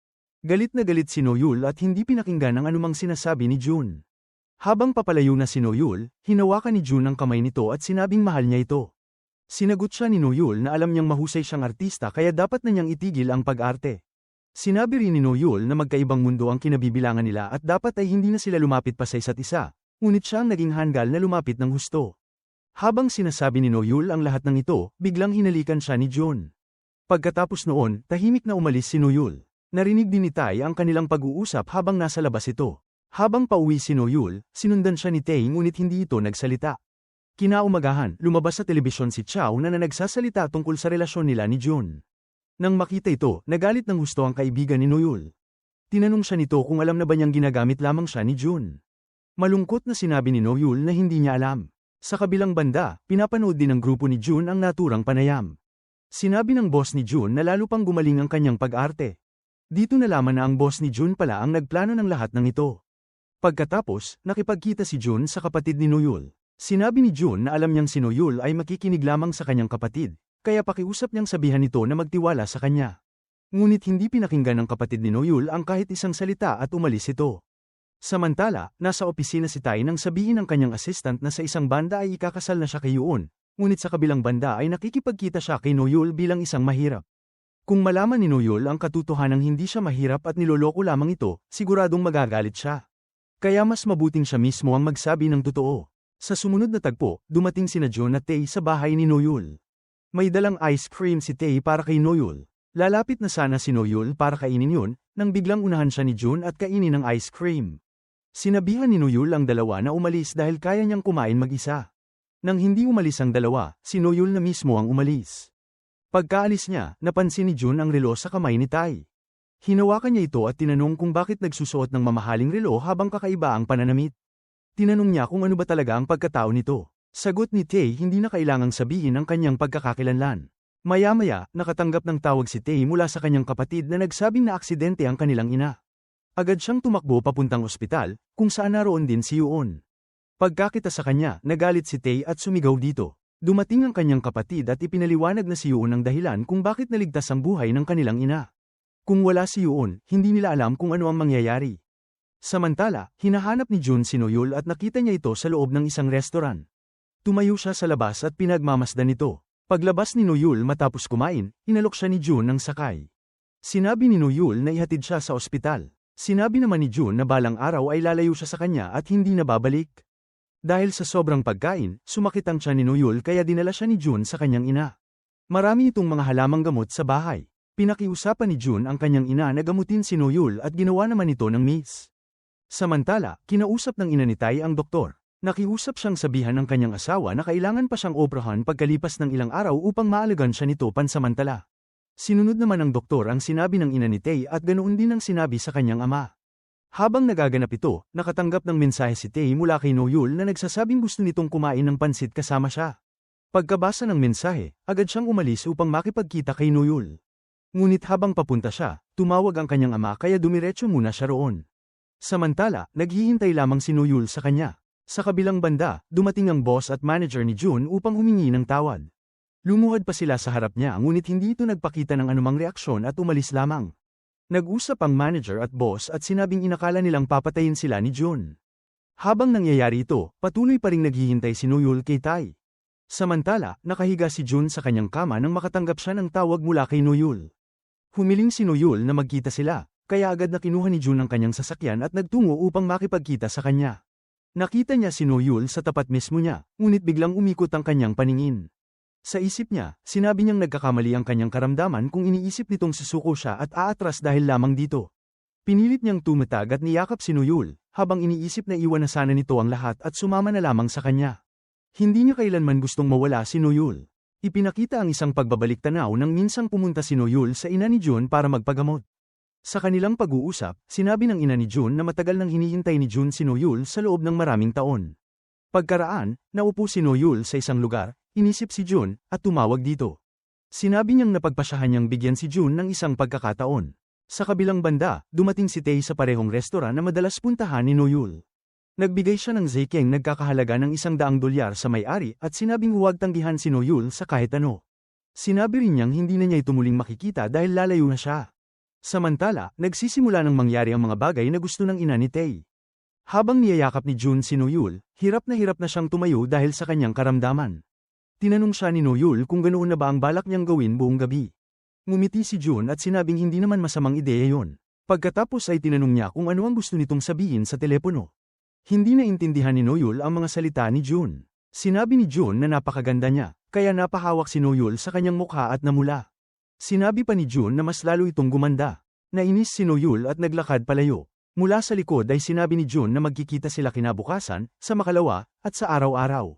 Galit na galit si Noyul at hindi pinakinggan ang anumang sinasabi ni Jun. Habang papalayo na si Noyul, hinawakan ni Jun ang kamay nito at sinabing mahal niya ito. Sinagot siya ni Noyul na alam niyang mahusay siyang artista kaya dapat na niyang itigil ang pag-arte. Sinabi rin ni Noyul na magkaibang mundo ang kinabibilangan nila at dapat ay hindi na sila lumapit pa sa isa't isa, ngunit siya ang naging hanggal na lumapit ng husto. Habang sinasabi ni Noyul ang lahat ng ito, biglang hinalikan siya ni Jun. Pagkatapos noon, tahimik na umalis si Noyul. Narinig din ni Tae ang kanilang pag-uusap habang nasa labas ito. Habang pauwi si Noyul, sinundan siya ni Tae ngunit hindi ito nagsalita. Kinaumagahan, lumabas sa telebisyon si Chao na nagsasalita tungkol sa relasyon nila ni Jun. Nang makita ito, nagalit ng husto ang kaibigan ni Noyul. Tinanong siya nito kung alam na ba niyang ginagamit lamang siya ni Jun. Malungkot na sinabi ni Noyul na hindi niya alam. Sa kabilang banda, pinapanood din ng grupo ni Jun ang naturang panayam. Sinabi ng boss ni Jun na lalo pang gumaling ang kanyang pag-arte. Dito nalaman na ang boss ni Jun pala ang nagplano ng lahat ng ito. Pagkatapos, nakipagkita si Jun sa kapatid ni Noyul. Sinabi ni Jun na alam niyang si Noyul ay makikinig lamang sa kanyang kapatid, kaya pakiusap niyang sabihan ito na magtiwala sa kanya. Ngunit hindi pinakinggan ng kapatid ni Noyul ang kahit isang salita at umalis ito. Samantala, nasa opisina si Tae nang sabihin ng kanyang assistant na sa isang banda ay ikakasal na siya kay Yoon, ngunit sa kabilang banda ay nakikipagkita siya kay Noyul bilang isang mahirap. Kung malaman ni Noyul ang katotohanang hindi siya mahirap at niloloko lamang ito, siguradong magagalit siya. Kaya mas mabuting siya mismo ang magsabi ng totoo. Sa sumunod na tagpo, dumating sina Jun at Tae sa bahay ni Noyul. May dalang ice cream si Tae para kay Noyul. Lalapit na sana si Noyul para kainin yun, nang biglang unahan siya ni Jun at kainin ang ice cream. Sinabihan ni Noyul ang dalawa na umalis dahil kaya niyang kumain mag-isa. Nang hindi umalis ang dalawa, si Noyul na mismo ang umalis. Pagkaalis niya, napansin ni Jun ang relo sa kamay ni Tae. Hinawakan niya ito at tinanong kung bakit nagsusuot ng mamahaling relo habang kakaiba ang pananamit. Tinanong niya kung ano ba talaga ang pagkatao nito. Sagot ni Tae hindi na kailangang sabihin ang kanyang pagkakakilanlan. Maya-maya, nakatanggap ng tawag si Tae mula sa kanyang kapatid na nagsabing na aksidente ang kanilang ina. Agad siyang tumakbo papuntang ospital, kung saan naroon din si Yoon. Pagkakita sa kanya, nagalit si Tae at sumigaw dito. Dumating ang kanyang kapatid at ipinaliwanag na si Yoon ang dahilan kung bakit naligtas ang buhay ng kanilang ina. Kung wala si Yoon, hindi nila alam kung ano ang mangyayari. Samantala, hinahanap ni Jun si Noyul at nakita niya ito sa loob ng isang restaurant. Tumayo siya sa labas at pinagmamasdan ito. Paglabas ni Noyul matapos kumain, inalok siya ni Jun ng sakay. Sinabi ni Noyul na ihatid siya sa ospital. Sinabi naman ni Jun na balang araw ay lalayo siya sa kanya at hindi na babalik. Dahil sa sobrang pagkain, sumakit ang tiyan ni Noyul kaya dinala siya ni Jun sa kanyang ina. Marami itong mga halamang gamot sa bahay. Pinakiusapan ni Jun ang kanyang ina na gamutin si Noyul at ginawa naman ito ng miss. Samantala, kinausap ng ina ni Tae ang doktor. Nakiusap siyang sabihan ng kanyang asawa na kailangan pa siyang oprahan pagkalipas ng ilang araw upang maalagan siya nito pansamantala. Sinunod naman ng doktor ang sinabi ng ina ni Tae at ganoon din ang sinabi sa kanyang ama. Habang nagaganap ito, nakatanggap ng mensahe si Tae mula kay Noyul na nagsasabing gusto nitong kumain ng pansit kasama siya. Pagkabasa ng mensahe, agad siyang umalis upang makipagkita kay Noyul. Ngunit habang papunta siya, tumawag ang kanyang ama kaya dumiretso muna siya roon. Samantala, naghihintay lamang si Noyul sa kanya. Sa kabilang banda, dumating ang boss at manager ni Jun upang humingi ng tawad. Lumuhad pa sila sa harap niya ngunit hindi ito nagpakita ng anumang reaksyon at umalis lamang. Nag-usap ang manager at boss at sinabing inakala nilang papatayin sila ni Jun. Habang nangyayari ito, patuloy pa ring naghihintay si Noyul kay Tae. Samantala, nakahiga si Jun sa kanyang kama nang makatanggap siya ng tawag mula kay Noyul. Humiling si Noyul na magkita sila, kaya agad na kinuha ni Jun ang kanyang sasakyan at nagtungo upang makipagkita sa kanya. Nakita niya si Noyul sa tapat mismo niya, ngunit biglang umikot ang kanyang paningin. Sa isip niya, sinabi niyang nagkakamali ang kanyang karamdaman kung iniisip nitong susuko siya at aatras dahil lamang dito. Pinilit niyang tumatag at niyakap si Noyul, habang iniisip na iwan na sana nito ang lahat at sumama na lamang sa kanya. Hindi niya kailanman gustong mawala si Noyul. Ipinakita ang isang pagbabalik-tanaw nang minsang pumunta si Noyul sa ina ni Jun para magpagamot. Sa kanilang pag-uusap, sinabi ng ina ni Jun na matagal nang hinihintay ni Jun si Noyul sa loob ng maraming taon. Pagkaraan, naupo si Noyul sa isang lugar, inisip si Jun, at tumawag dito. Sinabi niyang napagpasyahan niyang bigyan si Jun ng isang pagkakataon. Sa kabilang banda, dumating si Tae sa parehong restoran na madalas puntahan ni Noyul. Nagbigay siya ng zekeng nagkakahalaga ng $100 sa may-ari at sinabing huwag tanggihan si Noyul sa kahit ano. Sinabi rin niyang hindi na niya ito muling makikita dahil lalayo na siya. Samantala, nagsisimula ng mangyari ang mga bagay na gusto ng ina ni Tae. Habang niyayakap ni Jun si Noyul, hirap na siyang tumayo dahil sa kanyang karamdaman. Tinanong siya ni Noyul kung ganoon na ba ang balak niyang gawin buong gabi. Ngumiti si Jun at sinabing hindi naman masamang ideya yon. Pagkatapos ay tinanong niya kung ano ang gusto nitong sabihin sa telepono. Hindi naintindihan ni Noyul ang mga salita ni Jun. Sinabi ni Jun na napakaganda niya, kaya napahawak si Noyul sa kanyang mukha at namula. Sinabi pa ni Jun na mas lalo itong gumanda. Nainis si Noyul at naglakad palayo. Mula sa likod ay sinabi ni Jun na magkikita sila kinabukasan, sa makalawa, at sa araw-araw.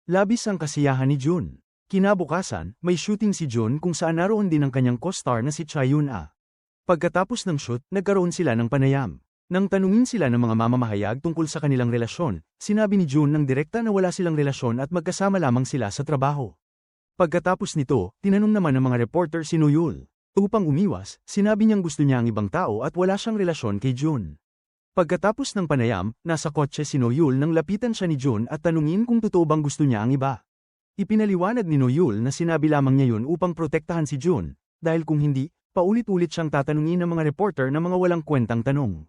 Labis ang kasiyahan ni Jun. Kinabukasan, may shooting si Jun kung saan naroon din ang kanyang co-star na si Cha Yun-a. Pagkatapos ng shoot, nagkaroon sila ng panayam. Nang tanungin sila ng mga mamamahayag tungkol sa kanilang relasyon, sinabi ni Jun ng direkta na wala silang relasyon at magkasama lamang sila sa trabaho. Pagkatapos nito, tinanong naman ng mga reporter si Noyul. Upang umiwas, sinabi niyang gusto niya ang ibang tao at wala siyang relasyon kay Jun. Pagkatapos ng panayam, nasa kotse si Noyul nang lapitan siya ni Jun at tanungin kung totoo bang gusto niya ang iba. Ipinaliwanag ni Noyul na sinabi lamang niya yun upang protektahan si Jun, dahil kung hindi, paulit-ulit siyang tatanungin ng mga reporter na mga walang kwentang tanong.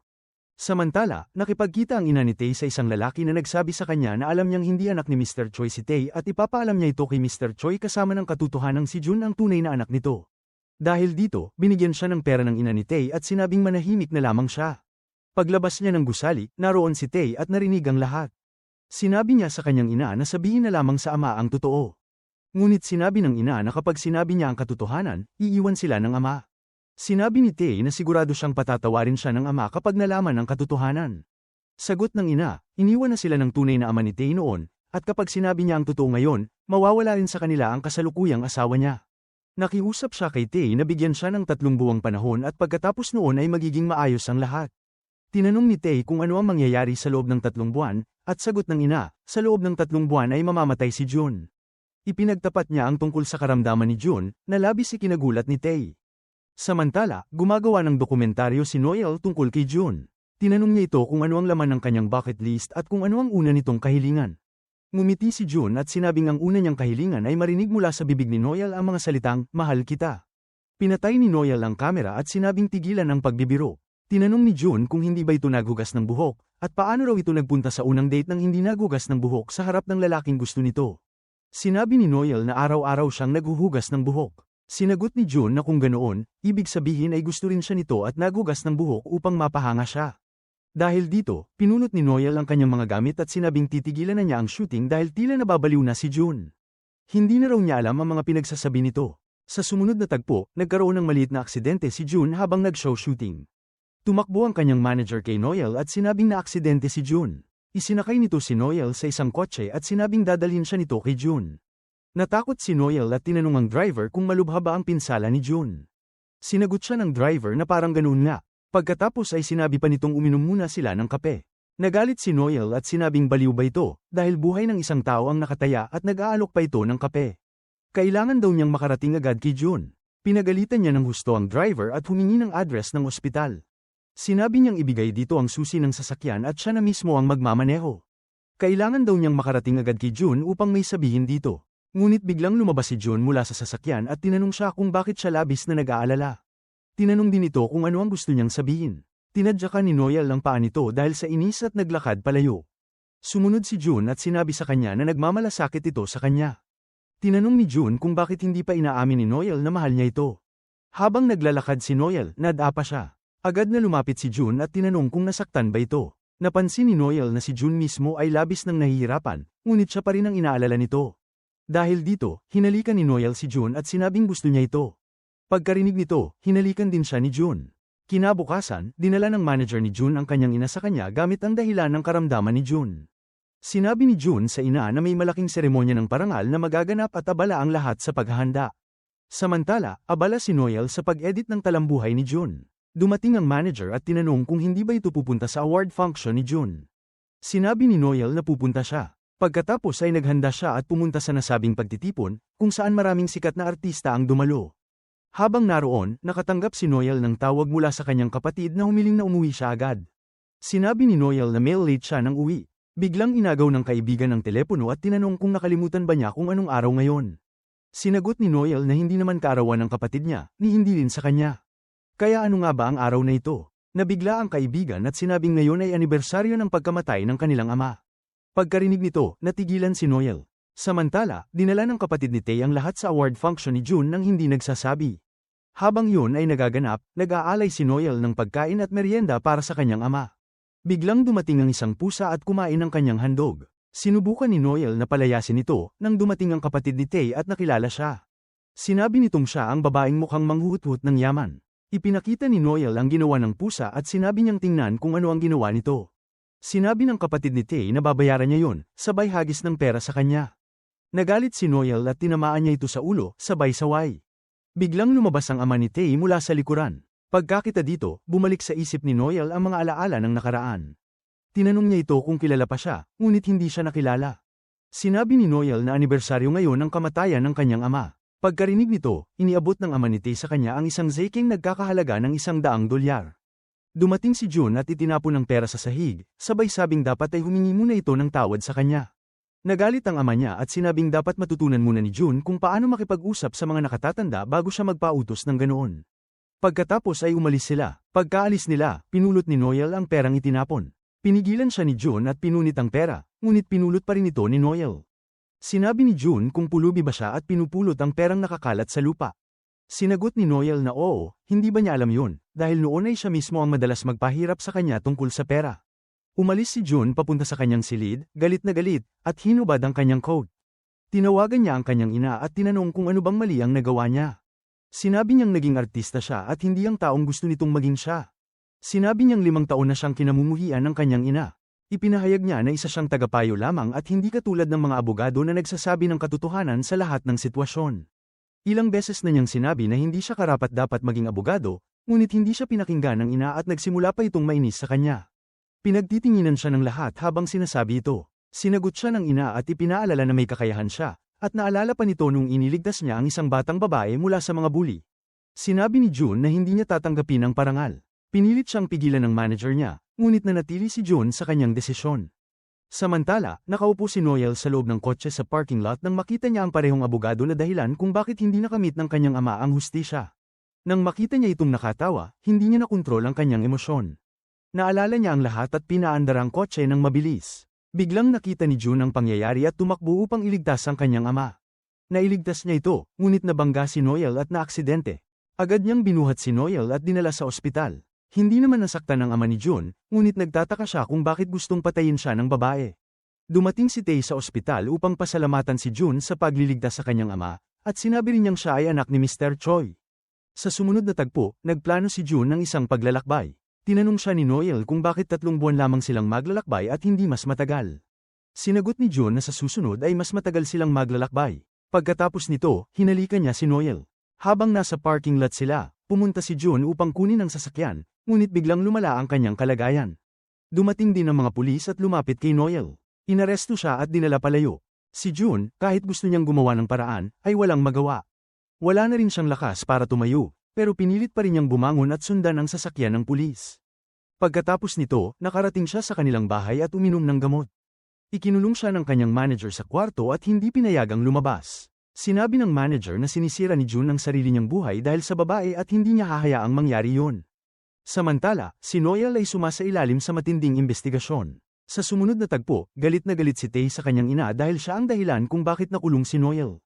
Samantala, nakipagkita ang ina ni Tae sa isang lalaki na nagsabi sa kanya na alam niyang hindi anak ni Mr. Choi si Tae at ipapaalam niya ito kay Mr. Choi kasama ng katotohanang si Jun ang tunay na anak nito. Dahil dito, binigyan siya ng pera ng ina ni Tae at sinabing manahimik na lamang siya. Paglabas niya ng gusali, naroon si Tae at narinig ang lahat. Sinabi niya sa kanyang ina na sabihin na lamang sa ama ang totoo. Ngunit sinabi ng ina na kapag sinabi niya ang katotohanan, iiwan sila ng ama. Sinabi ni Tae na sigurado siyang patatawarin siya ng ama kapag nalaman ang katotohanan. Sagot ng ina, iniwan na sila ng tunay na ama ni Tae noon, at kapag sinabi niya ang totoo ngayon, mawawala rin sa kanila ang kasalukuyang asawa niya. Nakiusap siya kay Tae na bigyan siya ng 3 buwang panahon at pagkatapos noon ay magiging maayos ang lahat. Tinanong ni Tae kung ano ang mangyayari sa loob ng 3 buwan, at sagot ng ina, sa loob ng 3 buwan ay mamamatay si Jun. Ipinagtapat niya ang tungkol sa karamdaman ni Jun, na labis ikinagulat ni Tae. Samantala, gumagawa ng dokumentaryo si Noel tungkol kay Jun. Tinanong niya ito kung ano ang laman ng kanyang bucket list at kung ano ang una nitong kahilingan. Ngumiti si Jun at sinabing ang una niyang kahilingan ay marinig mula sa bibig ni Noel ang mga salitang, "Mahal kita." Pinatay ni Noel ang kamera at sinabing tigilan ang pagbibiro. Tinanong ni Jun kung hindi ba ito naghugas ng buhok, at paano raw ito nagpunta sa unang date nang hindi naghugas ng buhok sa harap ng lalaking gusto nito. Sinabi ni Noel na araw-araw siyang naghuhugas ng buhok. Sinagot ni Jun na kung ganoon, ibig sabihin ay gusto rin siya nito at nagugas ng buhok upang mapahanga siya. Dahil dito, pinunot ni Noel ang kanyang mga gamit at sinabing titigilan na niya ang shooting dahil tila nababaliw na si Jun. Hindi na raw niya alam ang mga pinagsasabi nito. Sa sumunod na tagpo, nagkaroon ng maliit na aksidente si Jun habang nag-show shooting. Tumakbo ang kanyang manager kay Noel at sinabing na aksidente si Jun. Isinakay nito si Noel sa isang kotse at sinabing dadalhin siya nito kay Jun. Natakot si Noel at tinanong ang driver kung malubha ba ang pinsala ni Jun. Sinagot siya ng driver na parang ganoon nga. Pagkatapos ay sinabi pa nitong uminom muna sila ng kape. Nagalit si Noel at sinabing baliw ba ito, dahil buhay ng isang tao ang nakataya at nag-aalok pa ito ng kape. Kailangan daw niyang makarating agad kay Jun. Pinagalitan niya ng husto ang driver at humingi ng address ng ospital. Sinabi niyang ibigay dito ang susi ng sasakyan at siya na mismo ang magmamaneho. Kailangan daw niyang makarating agad kay Jun upang may sabihin dito. Ngunit biglang lumabas si Jun mula sa sasakyan at tinanong siya kung bakit siya labis na nag-aalala. Tinanong din ito kung ano ang gusto niyang sabihin. Tinadyakan ni Noel ang paa nito dahil sa inis at naglakad palayo. Sumunod si Jun at sinabi sa kanya na nagmamalasakit ito sa kanya. Tinanong ni June kung bakit hindi pa inaamin ni Noel na mahal niya ito. Habang naglalakad si Noel, nadapa siya. Agad na lumapit si June at tinanong kung nasaktan ba ito. Napansin ni Noel na si June mismo ay labis ng nahihirapan, ngunit siya pa rin ang inaalala nito. Dahil dito, hinalikan ni Noel si June at sinabing gusto niya ito. Pagkarinig nito, hinalikan din siya ni June. Kinabukasan, dinala ng manager ni June ang kanyang ina sa kanya gamit ang dahilan ng karamdaman ni June. Sinabi ni June sa ina na may malaking seremonya ng parangal na magaganap at abala ang lahat sa paghahanda. Samantala, abala si Noel sa pag-edit ng talambuhay ni June. Dumating ang manager at tinanong kung hindi ba ito pupunta sa award function ni June. Sinabi ni Noel na pupunta siya. Pagkatapos ay naghanda siya at pumunta sa nasabing pagtitipon, kung saan maraming sikat na artista ang dumalo. Habang naroon, nakatanggap si Noel ng tawag mula sa kanyang kapatid na humiling na umuwi siya agad. Sinabi ni Noel na late siya nang uwi. Biglang inagaw ng kaibigan ng telepono at tinanong kung nakalimutan ba niya kung anong araw ngayon. Sinagot ni Noel na hindi naman kaarawan ng kapatid niya, ni hindi rin sa kanya. Kaya ano nga ba ang araw na ito? Nabigla ang kaibigan at sinabing ngayon ay anibersaryo ng pagkamatay ng kanilang ama. Pagkarinig nito, natigilan si Noel. Samantala, dinala ng kapatid ni Tay ang lahat sa award function ni June nang hindi nagsasabi. Habang yun ay nagaganap, nag-aalay si Noel ng pagkain at merienda para sa kanyang ama. Biglang dumating ang isang pusa at kumain ng kanyang handog. Sinubukan ni Noel na palayasin ito nang dumating ang kapatid ni Tay at nakilala siya. Sinabi nitong siya ang babaeng mukhang manghuhut-hut ng yaman. Ipinakita ni Noel ang ginawa ng pusa at sinabi niyang tingnan kung ano ang ginawa nito. Sinabi ng kapatid ni Tay na babayaran niya yun, sabay hagis ng pera sa kanya. Nagalit si Noel at tinamaan niya ito sa ulo, sabay saway. Biglang lumabas ang ama ni Tay mula sa likuran. Pagkakita dito, bumalik sa isip ni Noel ang mga alaala ng nakaraan. Tinanong niya ito kung kilala pa siya, ngunit hindi siya nakilala. Sinabi ni Noel na anibersaryo ngayon ng kamatayan ng kanyang ama. Pagkarinig nito, iniabot ng ama ni Tay sa kanya ang isang zeking nagkakahalaga ng $100. Dumating si June at itinapon ng pera sa sahig, sabay sabing dapat ay humingi muna ito ng tawad sa kanya. Nagalit ang ama niya at sinabing dapat matutunan muna ni June kung paano makipag-usap sa mga nakatatanda bago siya magpautos ng ganoon. Pagkatapos ay umalis sila. Pagkaalis nila, pinulot ni Noel ang perang itinapon. Pinigilan siya ni June at pinunit ang pera, ngunit pinulot pa rin ito ni Noel. Sinabi ni June kung pulubi ba siya at pinupulot ang perang nakakalat sa lupa. Sinagot ni Noel na oo, hindi ba niya alam yun, dahil noon ay siya mismo ang madalas magpahirap sa kanya tungkol sa pera. Umalis si June papunta sa kanyang silid, galit na galit, at hinubad ang kanyang coat. Tinawagan niya ang kanyang ina at tinanong kung ano bang mali ang nagawa niya. Sinabi niyang naging artista siya at hindi ang taong gusto nitong maging siya. Sinabi niyang 5 taon na siyang kinamumuhian ng kanyang ina. Ipinahayag niya na isa siyang tagapayo lamang at hindi katulad ng mga abogado na nagsasabi ng katotohanan sa lahat ng sitwasyon. Ilang beses na niyang sinabi na hindi siya karapat-dapat maging abogado, ngunit hindi siya pinakinggan ng ina at nagsimula pa itong mainis sa kanya. Pinagtitinginan siya ng lahat habang sinasabi ito. Sinagot siya ng ina at ipinaalala na may kakayahan siya. At naalala pa nito nung iniligtas niya ang isang batang babae mula sa mga bully. Sinabi ni June na hindi niya tatanggapin ang parangal. Pinilit siyang pigilan ng manager niya, ngunit nanatili si June sa kanyang desisyon. Samantala, nakaupo si Noel sa loob ng kotse sa parking lot nang makita niya ang parehong abogado na dahilan kung bakit hindi nakamit ng kanyang ama ang hustisya. Nang makita niya itong nakatawa, hindi niya nakontrol ang kanyang emosyon. Naalala niya ang lahat at pinaandar ang kotse ng mabilis. Biglang nakita ni June ang pangyayari at tumakbo upang iligtas ang kanyang ama. Nailigtas niya ito, ngunit nabangga si Noel at naaksidente. Agad niyang binuhat si Noel at dinala sa ospital. Hindi naman nasaktan ang ama ni June, ngunit nagtataka siya kung bakit gustong patayin siya ng babae. Dumating si Tay sa ospital upang pasalamatan si June sa pagliligtas sa kanyang ama, at sinabi rin niyang siya ay anak ni Mr. Choi. Sa sumunod na tagpo, nagplano si June ng isang paglalakbay. Tinanong siya ni Noel kung bakit 3 buwan lamang silang maglalakbay at hindi mas matagal. Sinagot ni June na sa susunod ay mas matagal silang maglalakbay. Pagkatapos nito, hinalikan niya si Noel. Habang nasa parking lot sila, pumunta si June upang kunin ang sasakyan, ngunit biglang lumala ang kanyang kalagayan. Dumating din ang mga pulis at lumapit kay Noel. Inaresto siya at dinala palayo. Si June, kahit gusto niyang gumawa ng paraan, ay walang magawa. Wala na rin siyang lakas para tumayo. Pero pinilit pa rin niyang bumangon at sundan ang sasakyan ng pulis. Pagkatapos nito, nakarating siya sa kanilang bahay at uminom ng gamot. Ikinulong siya ng kanyang manager sa kwarto at hindi pinayagang lumabas. Sinabi ng manager na sinisira ni June ang sarili niyang buhay dahil sa babae at hindi niya hahayaang mangyari yun. Samantala, si Noel ay sumasailalim sa matinding investigasyon. Sa sumunod na tagpo, galit na galit si Tay sa kanyang ina dahil siya ang dahilan kung bakit nakulong si Noel.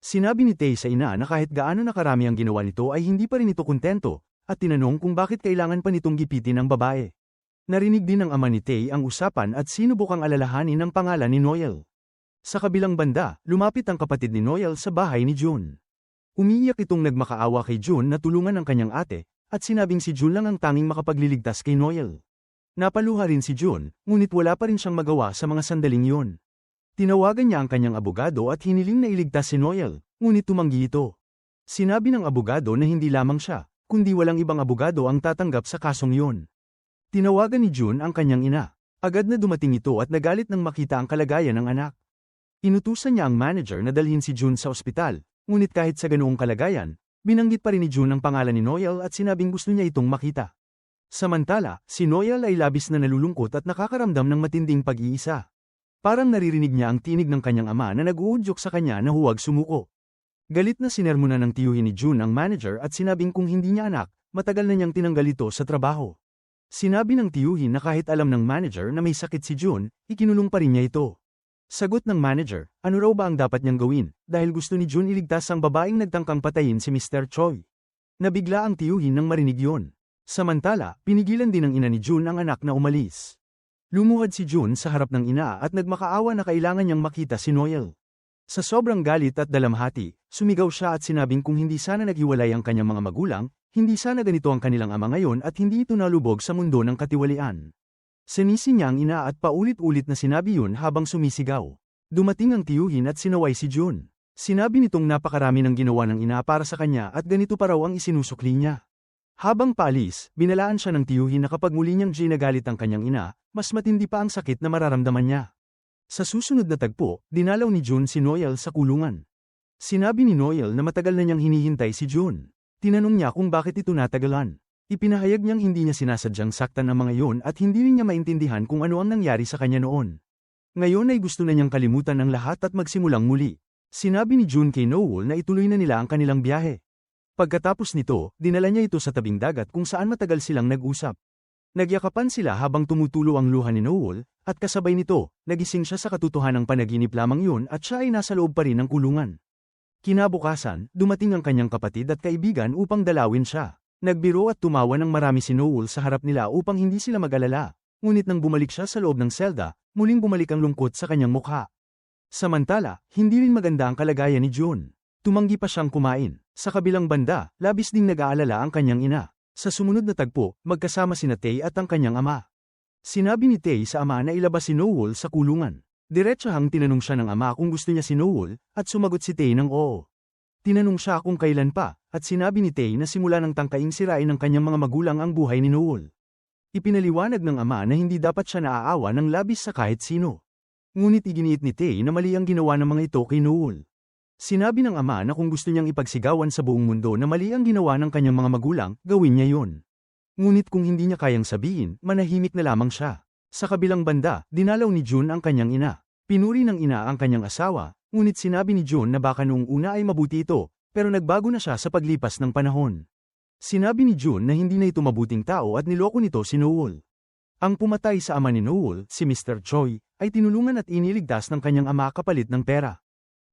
Sinabi ni Tae sa ina na kahit gaano na karami ang ginawa nito ay hindi pa rin ito kontento, at tinanong kung bakit kailangan pa nitong gipitin ang babae. Narinig din ng ama ni Tae ang usapan at sinubukang alalahanin ang pangalan ni Noel. Sa kabilang banda, lumapit ang kapatid ni Noel sa bahay ni Jun. Umiiyak itong nagmakaawa kay Jun na tulungan ang kanyang ate, at sinabing si Jun lang ang tanging makapagliligtas kay Noel. Napaluha rin si Jun, ngunit wala pa rin siyang magawa sa mga sandaling yun. Tinawagan niya ang kanyang abogado at hiniling na iligtas si Noel, ngunit tumanggi ito. Sinabi ng abogado na hindi lamang siya, kundi walang ibang abogado ang tatanggap sa kasong yun. Tinawagan ni Jun ang kanyang ina. Agad na dumating ito at nagalit nang makita ang kalagayan ng anak. Inutusan niya ang manager na dalhin si Jun sa ospital, ngunit kahit sa ganoong kalagayan, binanggit pa rin ni Jun ang pangalan ni Noel at sinabing gusto niya itong makita. Samantala, si Noel ay labis na nalulungkot at nakakaramdam ng matinding pag-iisa. Parang naririnig niya ang tinig ng kanyang ama na nag-uudyok sa kanya na huwag sumuko. Galit na sinermonan ng tiyuhin ni Jun ang manager at sinabing kung hindi niya anak, matagal na niyang tinanggal ito sa trabaho. Sinabi ng tiyuhin na kahit alam ng manager na may sakit si Jun, ikinulong pa rin niya ito. Sagot ng manager, ano raw ba ang dapat niyang gawin, dahil gusto ni Jun iligtas ang babaeng nagtangkang patayin si Mr. Choi. Nabigla ang tiyuhin nang marinig yon. Samantala, pinigilan din ng ina ni Jun ang anak na umalis. Lumuhad si Jun sa harap ng ina at nagmakaawa na kailangan niyang makita si Noel. Sa sobrang galit at dalamhati, sumigaw siya at sinabing kung hindi sana naghiwalay ang kanyang mga magulang, hindi sana ganito ang kanilang ama ngayon at hindi ito nalubog sa mundo ng katiwalian. Sinisi niya ang ina at paulit-ulit na sinabi yun habang sumisigaw. Dumating ang tiyuhin at sinaway si Jun. Sinabi nitong napakarami ng ginawa ng ina para sa kanya at ganito pa raw ang isinusukli niya. Habang paalis, binalaan siya ng tiyuhin na kapag muli niyang ginagalit ang kanyang ina, mas matindi pa ang sakit na mararamdaman niya. Sa susunod na tagpo, dinalaw ni Jun si Noel sa kulungan. Sinabi ni Noel na matagal na niyang hinihintay si Jun. Tinanong niya kung bakit ito natagalan. Ipinahayag niyang hindi niya sinasadyang saktan ang mga yun at hindi rin niya maintindihan kung ano ang nangyari sa kanya noon. Ngayon ay gusto na niyang kalimutan ang lahat at magsimulang muli. Sinabi ni Jun kay Noel na ituloy na nila ang kanilang biyahe. Pagkatapos nito, dinala niya ito sa tabing dagat kung saan matagal silang nag-usap. Nagyakapan sila habang tumutulo ang luha ni Noel, at kasabay nito, nagising siya sa katotohanang panaginip lamang yun at siya ay nasa loob pa rin ng kulungan. Kinabukasan, dumating ang kanyang kapatid at kaibigan upang dalawin siya. Nagbiro at tumawa ng marami si Noel sa harap nila upang hindi sila mag-alala, ngunit nang bumalik siya sa loob ng selda, muling bumalik ang lungkot sa kanyang mukha. Samantala, hindi rin maganda ang kalagayan ni Jun. Tumanggi pa siyang kumain. Sa kabilang banda, labis ding nag-aalala ang kanyang ina. Sa sumunod na tagpo, magkasama sina Tae at ang kanyang ama. Sinabi ni Tae sa ama na ilabas si Noel sa kulungan. Diretsahang tinanong siya ng ama kung gusto niya si Noel, at sumagot si Tae ng oo. Tinanong siya kung kailan pa, at sinabi ni Tae na simula ng tangkaing sirain ng kanyang mga magulang ang buhay ni Noel. Ipinaliwanag ng ama na hindi dapat siya naaawa ng labis sa kahit sino. Ngunit iginiit ni Tae na mali ang ginawa ng mga ito kay Noel. Sinabi ng ama na kung gusto niyang ipagsigawan sa buong mundo na mali ang ginawa ng kanyang mga magulang, gawin niya yun. Ngunit kung hindi niya kayang sabihin, manahimik na lamang siya. Sa kabilang banda, dinalaw ni Jun ang kanyang ina. Pinuri ng ina ang kanyang asawa, ngunit sinabi ni Jun na baka noong una ay mabuti ito, pero nagbago na siya sa paglipas ng panahon. Sinabi ni Jun na hindi na ito mabuting tao at niloko nito si Noel. Ang pumatay sa ama ni Noel, si Mr. Choi, ay tinulungan at iniligtas ng kanyang ama kapalit ng pera.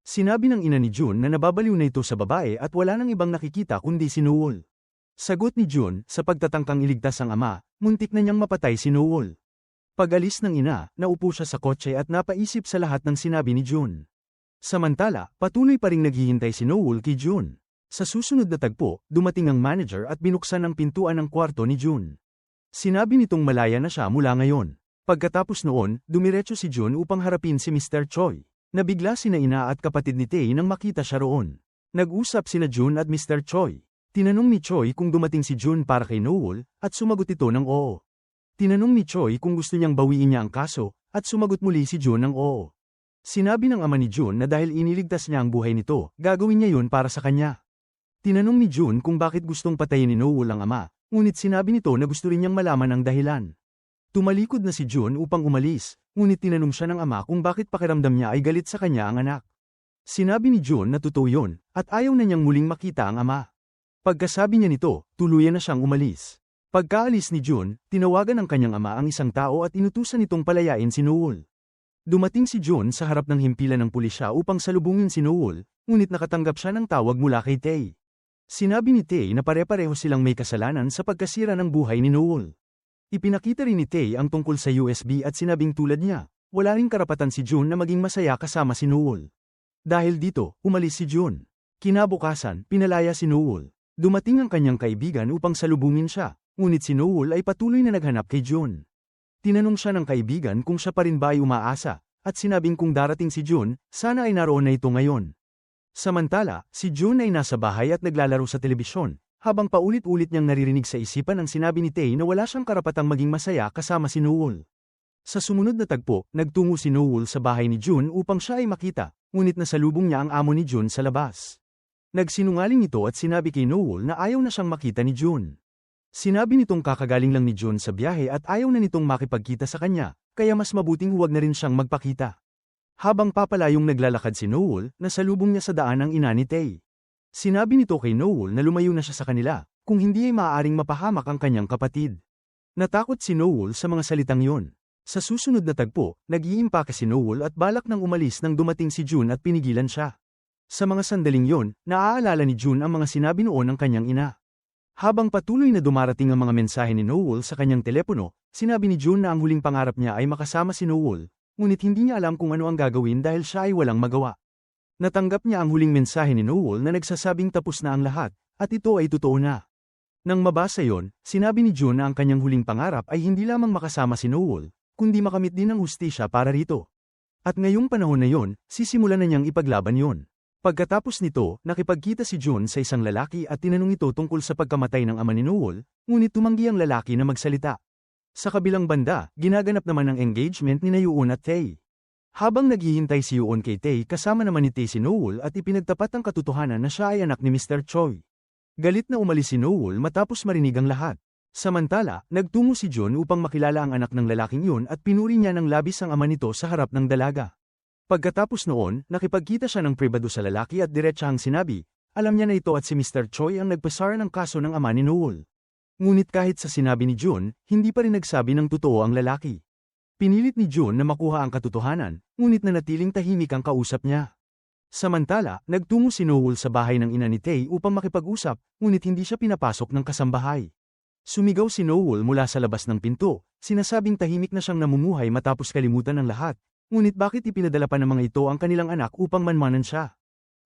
Sinabi ng ina ni Jun na nababaliw na ito sa babae at wala nang ibang nakikita kundi si Noel. Sagot ni Jun, sa pagtatangkang iligtas ang ama, muntik na niyang mapatay si Noel. Pag-alis ng ina, naupo siya sa kotse at napaisip sa lahat ng sinabi ni Jun. Samantala, patuloy pa ring naghihintay si Noel kay Jun. Sa susunod na tagpo, dumating ang manager at binuksan ang pintuan ng kwarto ni Jun. Sinabi nitong malaya na siya mula ngayon. Pagkatapos noon, dumiretso si Jun upang harapin si Mr. Choi. Nabigla sina ina at kapatid ni Tae nang makita siya roon. Nag-usap sina Jun at Mr. Choi. Tinanong ni Choi kung dumating si Jun para kay Noel, at sumagot ito ng oo. Tinanong ni Choi kung gusto niyang bawiin niya ang kaso, at sumagot muli si Jun ng oo. Sinabi ng ama ni Jun na dahil iniligtas niya ang buhay nito, gagawin niya yun para sa kanya. Tinanong ni Jun kung bakit gustong patayin ni Noel ang ama, ngunit sinabi nito na gusto rin niyang malaman ang dahilan. Tumalikod na si Jun upang umalis, ngunit tinanong siya ng ama kung bakit pakiramdam niya ay galit sa kanya ang anak. Sinabi ni Jun na totoo yun, at ayaw na niyang muling makita ang ama. Pagkasabi niya nito, tuluyan na siyang umalis. Pagkaalis ni Jun, tinawagan ng kanyang ama ang isang tao at inutusan itong palayain si Noel. Dumating si Jun sa harap ng himpilan ng pulisya upang salubungin si Noel, ngunit nakatanggap siya ng tawag mula kay Tae. Sinabi ni Tae na pare-pareho silang may kasalanan sa pagkasira ng buhay ni Noel. Ipinakita rin ni Tae ang tungkol sa USB at sinabing tulad niya, wala ring karapatan si June na maging masaya kasama si Noel. Dahil dito, umalis si June. Kinabukasan, pinalaya si Noel. Dumating ang kanyang kaibigan upang salubungin siya, ngunit si Noel ay patuloy na naghanap kay June. Tinanong siya ng kaibigan kung siya pa rin ba ay umaasa, at sinabing kung darating si June, sana ay naroon na ito ngayon. Samantala, si June ay nasa bahay at naglalaro sa telebisyon, habang paulit-ulit niyang naririnig sa isipan ang sinabi ni Tae na wala siyang karapatang maging masaya kasama si Noel. Sa sumunod na tagpo, nagtungo si Noel sa bahay ni June upang siya ay makita, ngunit nasalubong niya ang amo ni June sa labas. Nagsinungaling ito at sinabi kay Noel na ayaw na siyang makita ni June. Sinabi nitong kakagaling lang ni June sa biyahe at ayaw na nitong makipagkita sa kanya, kaya mas mabuting huwag na rin siyang magpakita. Habang papalayong naglalakad si Noel, nasalubong niya sa daan ang ina ni Tae. Sinabi nito kay Noel na lumayo na siya sa kanila, kung hindi ay maaaring mapahamak ang kanyang kapatid. Natakot si Noel sa mga salitang yon. Sa susunod na tagpo, nag-iimpake si Noel at balak nang umalis nang dumating si June at pinigilan siya. Sa mga sandaling yon, naaalala ni June ang mga sinabi noon ng kanyang ina. Habang patuloy na dumarating ang mga mensahe ni Noel sa kanyang telepono, sinabi ni June na ang huling pangarap niya ay makasama si Noel, ngunit hindi niya alam kung ano ang gagawin dahil siya ay walang magawa. Natanggap niya ang huling mensahe ni Noel na nagsasabing tapos na ang lahat, at ito ay totoo na. Nang mabasa yon, sinabi ni June na ang kanyang huling pangarap ay hindi lamang makasama si Noel, kundi makamit din ang hustisya para rito. At ngayong panahon na yon, sisimulan na niyang ipaglaban yon. Pagkatapos nito, nakipagkita si June sa isang lalaki at tinanong ito tungkol sa pagkamatay ng ama ni Noel, ngunit tumanggi ang lalaki na magsalita. Sa kabilang banda, ginaganap naman ang engagement ni Yoon at Tae. Habang naghihintay si Yoon kay Tae kasama naman ni Tae si Noel at ipinagtapat ang katotohanan na siya ay anak ni Mr. Choi. Galit na umalis si Noel matapos marinig ang lahat. Samantala, nagtungo si June upang makilala ang anak ng lalaking yun at pinuri niya ng labis ang ama nito sa harap ng dalaga. Pagkatapos noon, nakipagkita siya ng pribado sa lalaki at diretsahang sinabi, alam niya na ito at si Mr. Choi ang nagpasara ng kaso ng ama ni Noel. Ngunit kahit sa sinabi ni June, hindi pa rin nagsabi ng totoo ang lalaki. Pinilit ni June na makuha ang katotohanan, ngunit nanatiling tahimik ang kausap niya. Samantala, nagtungo si Noel sa bahay ng ina ni Tae upang makipag-usap, ngunit hindi siya pinapasok ng kasambahay. Sumigaw si Noel mula sa labas ng pinto, sinasabing tahimik na siyang namumuhay matapos kalimutan ng lahat, ngunit bakit ipinadala pa ng mga ito ang kanilang anak upang manmanan siya?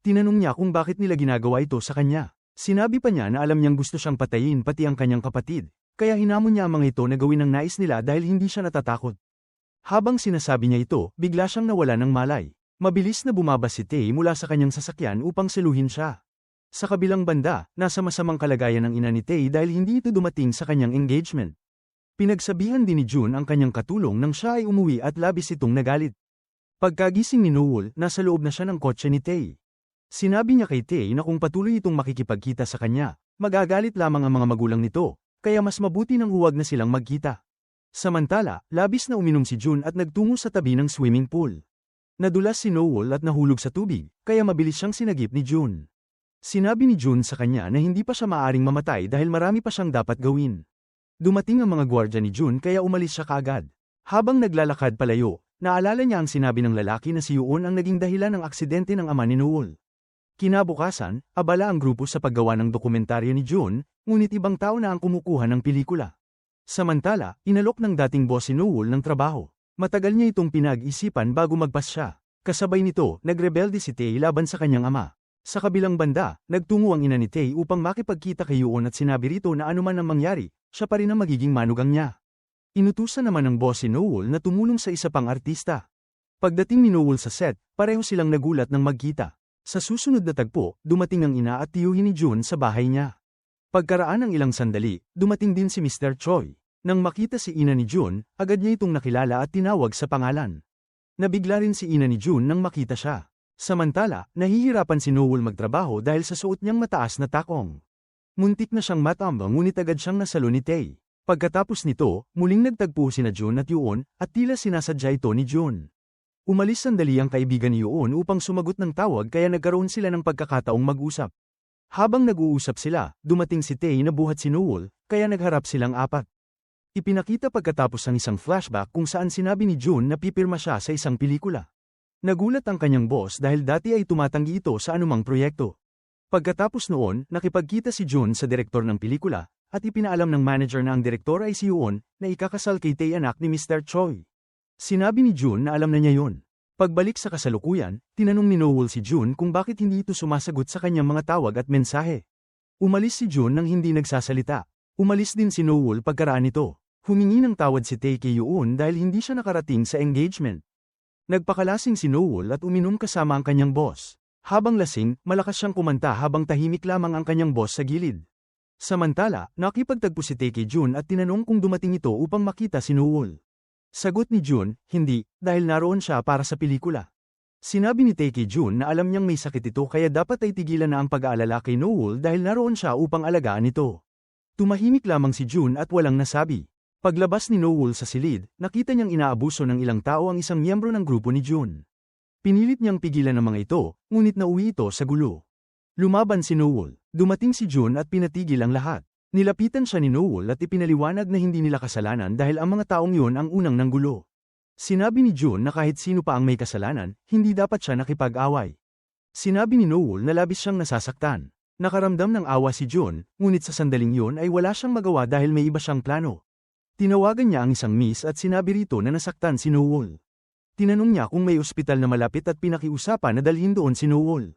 Tinanong niya kung bakit nila ginagawa ito sa kanya. Sinabi pa niya na alam niyang gusto siyang patayin pati ang kanyang kapatid, kaya hinamon niya ang mga ito na gawin ang nais nila dahil hindi siya natatakot. Habang sinasabi niya ito, bigla siyang nawala ng malay. Mabilis na bumabas si Tae mula sa kanyang sasakyan upang saluhin siya. Sa kabilang banda, nasa masamang kalagayan ng ina ni Tae dahil hindi ito dumating sa kanyang engagement. Pinagsabihan din ni June ang kanyang katulong nang siya ay umuwi at labis itong nagalit. Pagkagising ni Noel, nasa loob na siya ng kotse ni Tae. Sinabi niya kay Tae na kung patuloy itong makikipagkita sa kanya, magagalit lamang ang mga magulang nito, kaya mas mabuti nang huwag na silang magkita. Samantala, labis na uminom si June at nagtungo sa tabi ng swimming pool. Nadulas si Noel at nahulog sa tubig, kaya mabilis siyang sinagip ni June. Sinabi ni June sa kanya na hindi pa siya maaaring mamatay dahil marami pa siyang dapat gawin. Dumating ang mga gwardya ni June kaya umalis siya kaagad. Habang naglalakad palayo, naalala niya ang sinabi ng lalaki na si Yoon ang naging dahilan ng aksidente ng ama ni Noel. Kinabukasan, abala ang grupo sa paggawa ng dokumentaryo ni June, ngunit ibang tao na ang kumukuha ng pelikula. Samantala, inalok ng dating boss si Noel ng trabaho. Matagal niya itong pinag-isipan bago magpas siya. Kasabay nito, nagrebelde si Tae laban sa kanyang ama. Sa kabilang banda, nagtungo ang ina ni Tae upang makipagkita kay Yoon at sinabi rito na anuman ang mangyari, siya pa rin ang magiging manugang niya. Inutusan naman ng boss si Noel na tumulong sa isa pang artista. Pagdating ni Noel sa set, pareho silang nagulat nang magkita. Sa susunod na tagpo, dumating ang ina at tiyuhin ni June sa bahay niya. Pagkaraan ng ilang sandali, dumating din si Mr. Choi. Nang makita si ina ni June, agad niya itong nakilala at tinawag sa pangalan. Nabigla rin si ina ni June nang makita siya. Samantala, nahihirapan si Noel magtrabaho dahil sa suot niyang mataas na takong. Muntik na siyang matambang ngunit agad siyang nasalo ni Tae. Pagkatapos nito, muling nagtagpo sina June at Yoon at tila sinasadya ito ni June. Umalis sandali ang kaibigan ni Yoon upang sumagot ng tawag kaya nagkaroon sila ng pagkakataong mag-usap. Habang nag-uusap sila, dumating si Tae na buhat si Noel, kaya nagharap silang apat. Ipinakita pagkatapos ang isang flashback kung saan sinabi ni June na pipirma siya sa isang pelikula. Nagulat ang kanyang boss dahil dati ay tumatanggi ito sa anumang proyekto. Pagkatapos noon, nakipagkita si Jun sa direktor ng pelikula, at ipinaalam ng manager na ang direktor ay si Yoon, na ikakasal kay Tae anak ni Mr. Choi. Sinabi ni Jun na alam na niya yun. Pagbalik sa kasalukuyan, tinanong ni Noel si Jun kung bakit hindi ito sumasagot sa kanyang mga tawag at mensahe. Umalis si Jun nang hindi nagsasalita. Umalis din si Noel pagkaraan nito. Humingi ng tawad si Tae kay Yoon dahil hindi siya nakarating sa engagement. Nagpakalasing si Noel at uminom kasama ang kanyang boss. Habang lasing, malakas siyang kumanta habang tahimik lamang ang kanyang boss sa gilid. Samantala, nakipagtagpo si Tae kay Jun at tinanong kung dumating ito upang makita si Noel. Sagot ni Jun, hindi, dahil naroon siya para sa pelikula. Sinabi ni Tae kay Jun na alam niyang may sakit ito kaya dapat ay tigilan na ang pag-aalala kay Noel dahil naroon siya upang alagaan ito. Tumahimik lamang si Jun at walang nasabi. Paglabas ni Noel sa silid, nakita niyang inaabuso ng ilang tao ang isang miyembro ng grupo ni Jun. Pinilit niyang pigilan ang mga ito, ngunit nauwi ito sa gulo. Lumaban si Noel. Dumating si Jun at pinatigil ang lahat. Nilapitan siya ni Noel at ipinaliwanag na hindi nila kasalanan dahil ang mga taong yun ang unang nanggulo. Sinabi ni Jun na kahit sino pa ang may kasalanan, hindi dapat siya nakipag-away. Sinabi ni Noel na labis siyang nasasaktan. Nakaramdam ng awa si Jun, ngunit sa sandaling yun ay wala siyang magawa dahil may iba siyang plano. Tinawagan niya ang isang miss at sinabi rito na nasaktan si Noel. Tinanong niya kung may ospital na malapit at pinakiusapan na dalhin doon si Noel.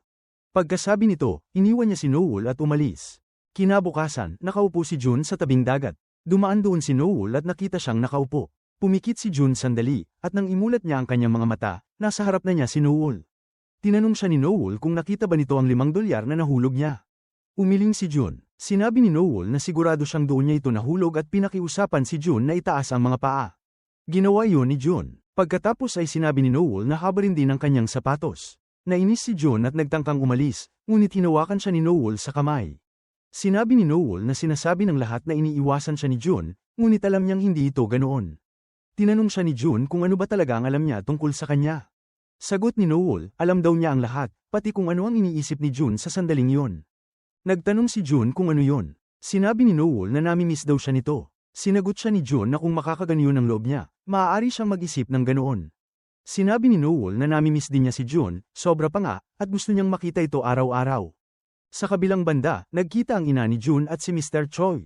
Pagkasabi nito, iniwan niya si Noel at umalis. Kinabukasan, nakaupo si Jun sa tabing dagat. Dumaan doon si Noel at nakita siyang nakaupo. Pumikit si Jun sandali, at nang imulat niya ang kanyang mga mata, nasa harap na niya si Noel. Tinanong siya ni Noel kung nakita ba nito ang $5 na nahulog niya. Umiling si Jun. Sinabi ni Noel na sigurado siyang doon niya ito nahulog at pinakiusapan si Jun na itaas ang mga paa. Ginawa yun ni Jun. Pagkatapos ay sinabi ni Noel na habarin din ang kanyang sapatos. Nainis si Jun at nagtangkang umalis, ngunit hinawakan siya ni Noel sa kamay. Sinabi ni Noel na sinasabi ng lahat na iniiwasan siya ni Jun, ngunit alam niyang hindi ito ganoon. Tinanong siya ni Jun kung ano ba talaga ang alam niya tungkol sa kanya. Sagot ni Noel, alam daw niya ang lahat, pati kung ano ang iniisip ni Jun sa sandaling yon. Nagtanong si Jun kung ano yon. Sinabi ni Noel na namimiss daw siya nito. Sinagot siya ni Jun na kung makakaganyo ng loob niya, maaari siyang mag-isip ng ganoon. Sinabi ni Noel na namimiss din niya si Jun, sobra pa nga, at gusto niyang makita ito araw-araw. Sa kabilang banda, nagkita ang ina ni Jun at si Mr. Choi.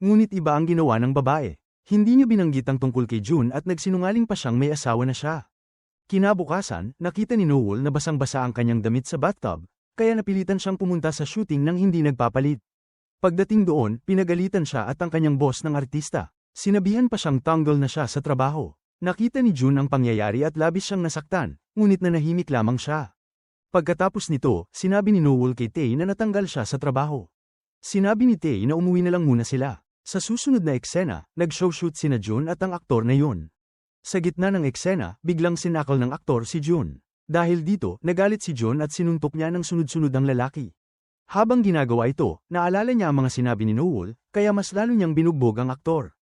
Ngunit iba ang ginawa ng babae. Hindi niya binanggit ang tungkol kay Jun at nagsinungaling pa siyang may asawa na siya. Kinabukasan, nakita ni Noel na basang-basa ang kanyang damit sa bathtub, kaya napilitan siyang pumunta sa shooting nang hindi nagpapalit. Pagdating doon, pinagalitan siya at ang kanyang boss ng artista. Sinabihan pa siyang tanggol na siya sa trabaho. Nakita ni Jun ang pangyayari at labis siyang nasaktan, ngunit nanahimik lamang siya. Pagkatapos nito, sinabi ni Noel kay Tae na natanggal siya sa trabaho. Sinabi ni Tae na umuwi na lang muna sila. Sa susunod na eksena, nag-show-shoot sina Jun at ang aktor na yun. Sa gitna ng eksena, biglang sinakal ng aktor si Jun. Dahil dito, nagalit si Jun at sinuntok niya ng sunod-sunod ang lalaki. Habang ginagawa ito, naalala niya ang mga sinabi ni Noel, kaya mas lalo niyang binugbog ang aktor.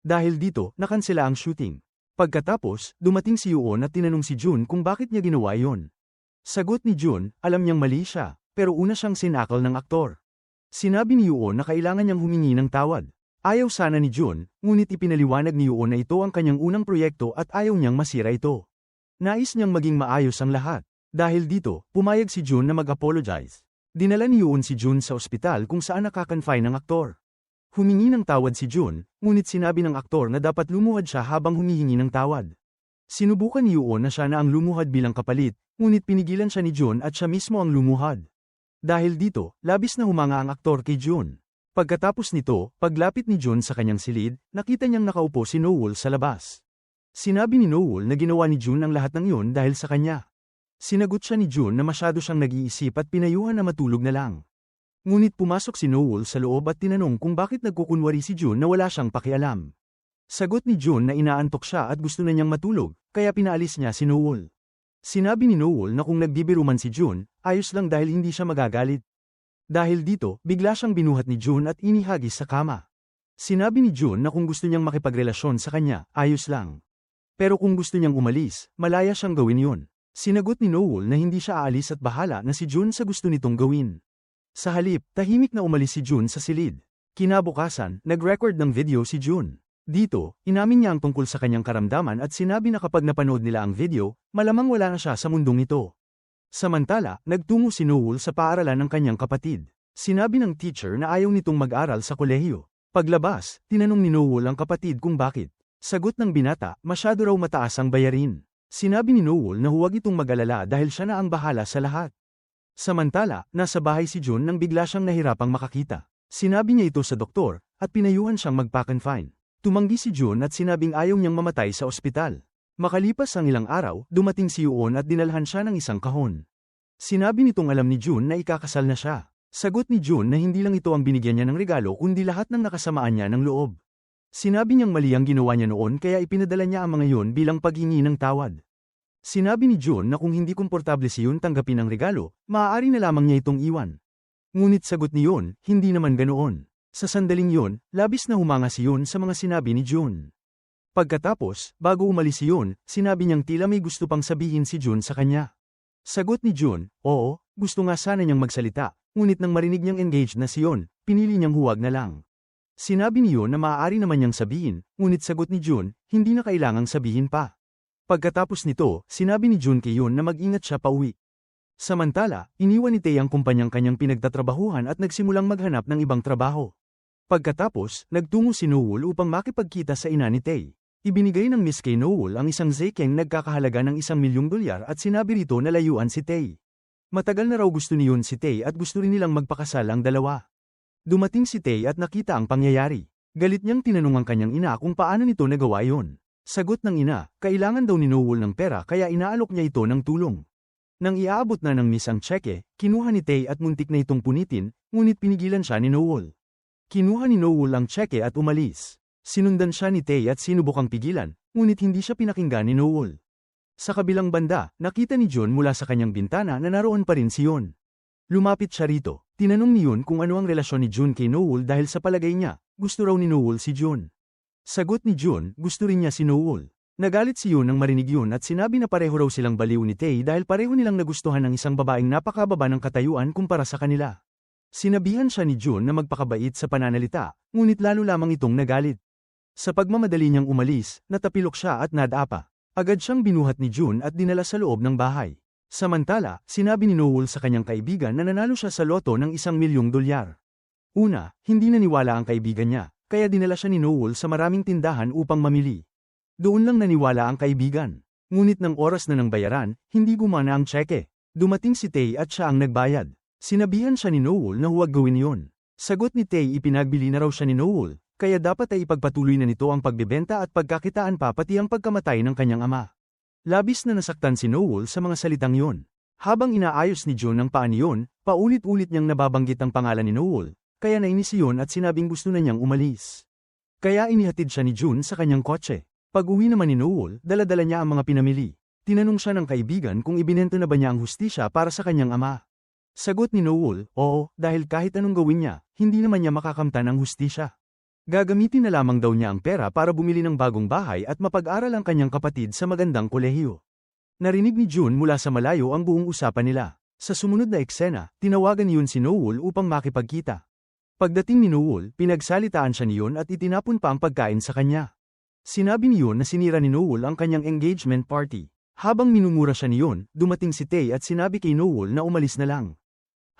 Dahil dito, nakansela ang shooting. Pagkatapos, dumating si Yoon at tinanong si Jun kung bakit niya ginawa yon. Sagot ni Jun, alam niyang mali siya, pero una siyang sinakal ng aktor. Sinabi ni Yoon na kailangan niyang humingi ng tawad. Ayaw sana ni Jun, ngunit ipinaliwanag ni Yoon na ito ang kanyang unang proyekto at ayaw niyang masira ito. Nais niyang maging maayos ang lahat. Dahil dito, pumayag si Jun na mag-apologize. Dinala ni Yoon si Jun sa ospital kung saan nakakonfine ng aktor. Humingi ng tawad si Jun, ngunit sinabi ng aktor na dapat lumuhad siya habang humihingi ng tawad. Sinubukan ni Yoon na siya na ang lumuhad bilang kapalit, ngunit pinigilan siya ni Jun at siya mismo ang lumuhad. Dahil dito, labis na humanga ang aktor kay Jun. Pagkatapos nito, paglapit ni Jun sa kanyang silid, nakita niyang nakaupo si Noel sa labas. Sinabi ni Noel na ginawa ni Jun ang lahat ng yun dahil sa kanya. Sinagot siya ni Jun na masyado siyang nag-iisip at pinayuhan na matulog na lang. Ngunit pumasok si Noel sa loob at tinanong kung bakit nagkukunwari si Jun na wala siyang pakialam. Sagot ni Jun na inaantok siya at gusto na niyang matulog, kaya pinaalis niya si Noel. Sinabi ni Noel na kung nagbibiro man si Jun, ayos lang dahil hindi siya magagalit. Dahil dito, bigla siyang binuhat ni Jun at inihagis sa kama. Sinabi ni Jun na kung gusto niyang makipagrelasyon sa kanya, ayos lang. Pero kung gusto niyang umalis, malaya siyang gawin yun. Sinagot ni Noel na hindi siya aalis at bahala na si Jun sa gusto nitong gawin. Sa halip, tahimik na umalis si Jun sa silid. Kinabukasan, nag-record ng video si Jun. Dito, inamin niya ang tungkol sa kanyang karamdaman at sinabi na kapag napanood nila ang video, malamang wala na siya sa mundong ito. Samantala, nagtungo si Noel sa paaralan ng kanyang kapatid. Sinabi ng teacher na ayaw nitong mag-aral sa kolehiyo. Paglabas, tinanong ni Noel ang kapatid kung bakit. Sagot ng binata, masyado raw mataas ang bayarin. Sinabi ni Noel na huwag itong mag-alala dahil siya na ang bahala sa lahat. Samantala, nasa bahay si June nang bigla siyang nahirapang makakita. Sinabi niya ito sa doktor, at pinayuhan siyang magpa-confine. Tumanggi si June at sinabing ayaw niyang mamatay sa ospital. Makalipas ang ilang araw, dumating si Yoon at dinalhan siya ng isang kahon. Sinabi nitong alam ni June na ikakasal na siya. Sagot ni June na hindi lang ito ang binigyan niya ng regalo kundi lahat ng nakasamaan niya ng loob. Sinabi niyang mali ang ginawa niya noon kaya ipinadala niya ang mga yun bilang paghingi ng tawad. Sinabi ni June na kung hindi komportable si Yoon tanggapin ang regalo, maaari na lamang niya itong iwan. Ngunit sagot ni Yoon, hindi naman ganoon. Sa sandaling yun, labis na humanga si Yoon sa mga sinabi ni June. Pagkatapos, bago umalis si Yoon, sinabi niyang tila may gusto pang sabihin si June sa kanya. Sagot ni June, oo, gusto nga sana niyang magsalita, ngunit nang marinig niyang engaged na si Yoon, pinili niyang huwag na lang. Sinabi ni Yoon na maaari naman niyang sabihin, ngunit sagot ni June, hindi na kailangang sabihin pa. Pagkatapos nito, sinabi ni June kay Yoon na mag-ingat siya pauwi. Samantala, iniwan ni Tae ang kumpanyang kanyang pinagtatrabahuhan at nagsimulang maghanap ng ibang trabaho. Pagkatapos, nagtungo si Noel upang makipagkita sa ina ni Tae. Ibinigay ng Miss kay Noel ang isang zekeng nagkakahalaga ng $1,000,000 at sinabi rito na layuan si Tae. Matagal na raw gusto ni Yoon si Tae at gusto rin nilang magpakasal ang dalawa. Dumating si Tae at nakita ang pangyayari. Galit niyang tinanong ang kanyang ina kung paano nito nagawa yon. Sagot ng ina, kailangan daw ni Noel ng pera kaya inaalok niya ito ng tulong. Nang iaabot na ng Miss ang tseke, kinuha ni Tae at muntik na itong punitin, ngunit pinigilan siya ni Noel. Kinuha ni Noel ang tseke at umalis. Sinundan siya ni Tae at sinubukang pigilan, ngunit hindi siya pinakinggan ni Noel. Sa kabilang banda, nakita ni June mula sa kanyang bintana na naroon pa rin si Yoon. Lumapit siya rito. Tinanong ni Yoon kung ano ang relasyon ni June kay Noel dahil sa palagay niya, gusto raw ni Noel si June. Sagot ni June, gusto rin niya si Noel. Nagalit si Yoon nang marinig yun at sinabi na pareho raw silang baliw ni Tae dahil pareho nilang nagustuhan ng isang babaeng napakababa ng katayuan kumpara sa kanila. Sinabihan siya ni June na magpakabait sa pananalita, ngunit lalo lamang itong nagalit. Sa pagmamadali niyang umalis, natapilok siya at nadapa. Agad siyang binuhat ni June at dinala sa loob ng bahay. Samantala, sinabi ni Noel sa kanyang kaibigan na nanalo siya sa loto ng $1,000,000. Una, hindi naniwala ang kaibigan niya, kaya dinala siya ni Noel sa maraming tindahan upang mamili. Doon lang naniwala ang kaibigan. Ngunit ng oras na ng bayaran, hindi gumana ang tseke. Dumating si Tae at siya ang nagbayad. Sinabihan siya ni Noel na huwag gawin yon. Sagot ni Tae ipinagbili na raw siya ni Noel, kaya dapat ay ipagpatuloy na nito ang pagbebenta at pagkakitaan pa pati ang pagkamatay ng kanyang ama. Labis na nasaktan si Noel sa mga salitang yon. Habang inaayos ni June ang paan yon, paulit-ulit niyang nababanggit ang pangalan ni Noel, kaya nainis si Yoon at sinabing gusto na niyang umalis. Kaya inihatid siya ni June sa kanyang kotse. Pag-uwi naman ni Noel, dala-dala niya ang mga pinamili. Tinanong siya ng kaibigan kung ibinento na ba niya ang hustisya para sa kanyang ama. Sagot ni Noel, oo, dahil kahit anong gawin niya, hindi naman niya makakamtan ang hustisya. Gagamitin na lamang daw niya ang pera para bumili ng bagong bahay at mapag-aral ang kanyang kapatid sa magandang kolehiyo. Narinig ni June mula sa malayo ang buong usapan nila. Sa sumunod na eksena, tinawagan ni Yoon si Noel upang makipagkita. Pagdating ni Noel, pinagsalitaan siya ni Yoon at itinapon pa ang pagkain sa kanya. Sinabi ni Yoon na sinira ni Noel ang kanyang engagement party. Habang minumura siya ni Yoon, dumating si Tae at sinabi kay Noel na umalis na lang.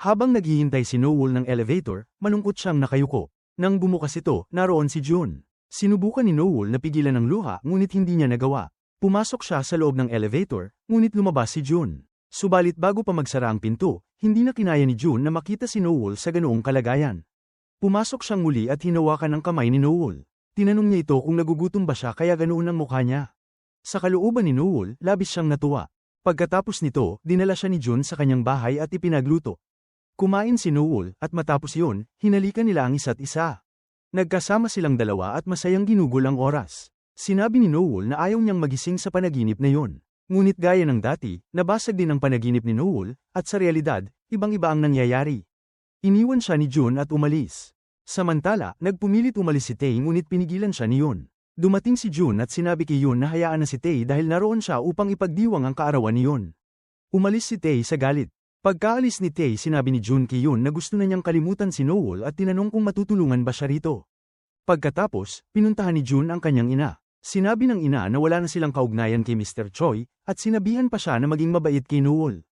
Habang naghihintay si Noel ng elevator, malungkot siyang nakayuko. Nang bumukas ito, naroon si June. Sinubukan ni Noel na pigilan ang luha ngunit hindi niya nagawa. Pumasok siya sa loob ng elevator, ngunit lumabas si June. Subalit bago pa magsara ang pinto, hindi na kinaya ni June na makita si Noel sa ganoong kalagayan. Pumasok siyang muli at hinawakan ang kamay ni Noel. Tinanong niya ito kung nagugutom ba siya kaya ganoon ang mukha niya. Sa kalooban ni Noel, labis siyang natuwa. Pagkatapos nito, dinala siya ni June sa kanyang bahay at ipinagluto. Kumain si Noel, at matapos yun, hinalikan nila ang isa't isa. Nagkasama silang dalawa at masayang ginugol ang oras. Sinabi ni Noel na ayaw niyang magising sa panaginip na yon. Ngunit gaya ng dati, nabasag din ang panaginip ni Noel, at sa realidad, ibang-iba ang nangyayari. Iniwan siya ni June at umalis. Samantala, nagpumilit umalis si Tae ngunit pinigilan siya ni Yoon. Dumating si June at sinabi kay Yoon na hayaan na si Tae dahil naroon siya upang ipagdiwang ang kaarawan ni Yoon. Umalis si Tae sa galit. Pagkaalis ni Tae sinabi ni June kay Yoon na gusto na niyang kalimutan si Noel at tinanong kung matutulungan ba siya rito. Pagkatapos, pinuntahan ni Jun ang kanyang ina. Sinabi ng ina na wala na silang kaugnayan kay Mr. Choi, at sinabihan pa siya na maging mabait kay Noel.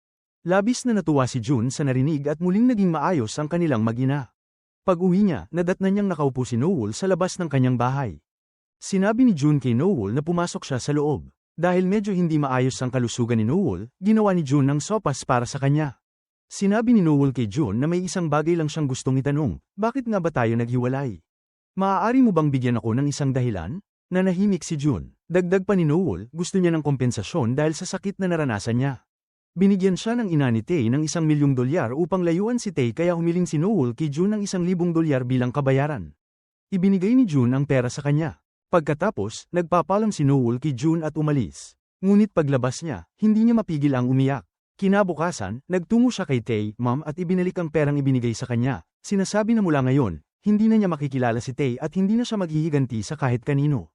Labis na natuwa si Jun sa narinig at muling naging maayos ang kanilang mag-ina. Pag-uwi niya, nadatnan niyang nakaupo si Noel sa labas ng kanyang bahay. Sinabi ni Jun kay Noel na pumasok siya sa loob. Dahil medyo hindi maayos ang kalusugan ni Noel, ginawa ni Jun ng sopas para sa kanya. Sinabi ni Noel kay Jun na may isang bagay lang siyang gustong itanong, bakit nga ba tayo naghiwalay? Maaari mo bang bigyan ako ng isang dahilan? Nanahimik si Jun. Dagdag pa ni Noel, gusto niya ng kompensasyon dahil sa sakit na naranasan niya. Binigyan siya ng ina ni Tae ng $1,000,000 upang layuan si Tae kaya humiling si Noel kay Jun ng $1,000,000 bilang kabayaran. Ibinigay ni Jun ang pera sa kanya. Pagkatapos, nagpapalam si Noel kay Jun at umalis. Ngunit paglabas niya, hindi niya mapigil ang umiyak. Kinabukasan, nagtungo siya kay Tae, ma'am at ibinalik ang perang ibinigay sa kanya. Sinasabi na mula ngayon, hindi na niya makikilala si Tae at hindi na siya maghihiganti sa kahit kanino.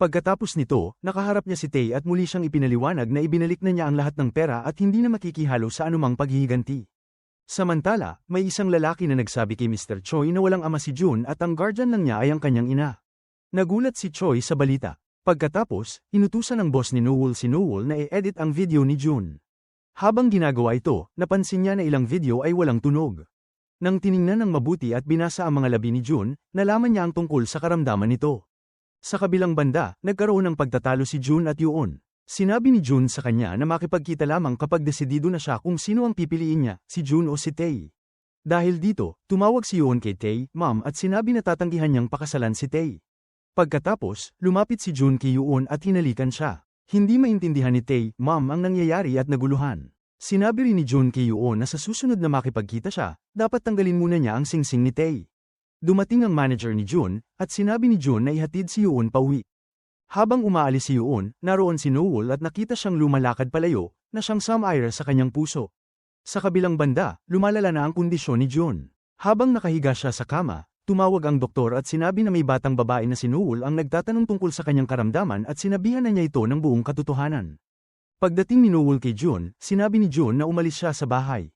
Pagkatapos nito, nakaharap niya si Tae at muli siyang ipinaliwanag na ibinalik na niya ang lahat ng pera at hindi na makikihalo sa anumang paghihiganti. Samantala, may isang lalaki na nagsabi kay Mr. Choi na walang ama si Jun at ang guardian lang niya ay ang kanyang ina. Nagulat si Choi sa balita. Pagkatapos, inutusan ng boss ni Noel si Noel na i-edit ang video ni Jun. Habang ginagawa ito, napansin niya na ilang video ay walang tunog. Nang tiningnan ng mabuti at binasa ang mga labi ni Jun, nalaman niya ang tungkol sa karamdaman nito. Sa kabilang banda, nagkaroon ng pagtatalo si Jun at Yoon. Sinabi ni Jun sa kanya na makipagkita lamang kapag desidido na siya kung sino ang pipiliin niya, si Jun o si Tae. Dahil dito, tumawag si Yoon kay Tae, ma'am at sinabi na tatanggihan niyang pakasalan si Tae. Pagkatapos, lumapit si Jun kay Yoon at hinalikan siya. Hindi maintindihan ni Tae, ma'am ang nangyayari at naguluhan. Sinabi rin ni Jun kay Yoon na sa susunod na makipagkita siya, dapat tanggalin muna niya ang singsing ni Tae. Dumating ang manager ni Jun, at sinabi ni Jun na ihatid si Yoon pauwi. Habang umaalis si Yoon, naroon si Noel at nakita siyang lumalakad palayo, na siyang sumire sa kanyang puso. Sa kabilang banda, lumalala na ang kondisyon ni Jun. Habang nakahiga siya sa kama, tumawag ang doktor at sinabi na may batang babae na si Noel ang nagtatanong tungkol sa kanyang karamdaman at sinabihan na niya ito ng buong katotohanan. Pagdating ni Noel kay Jun, sinabi ni Jun na umalis siya sa bahay.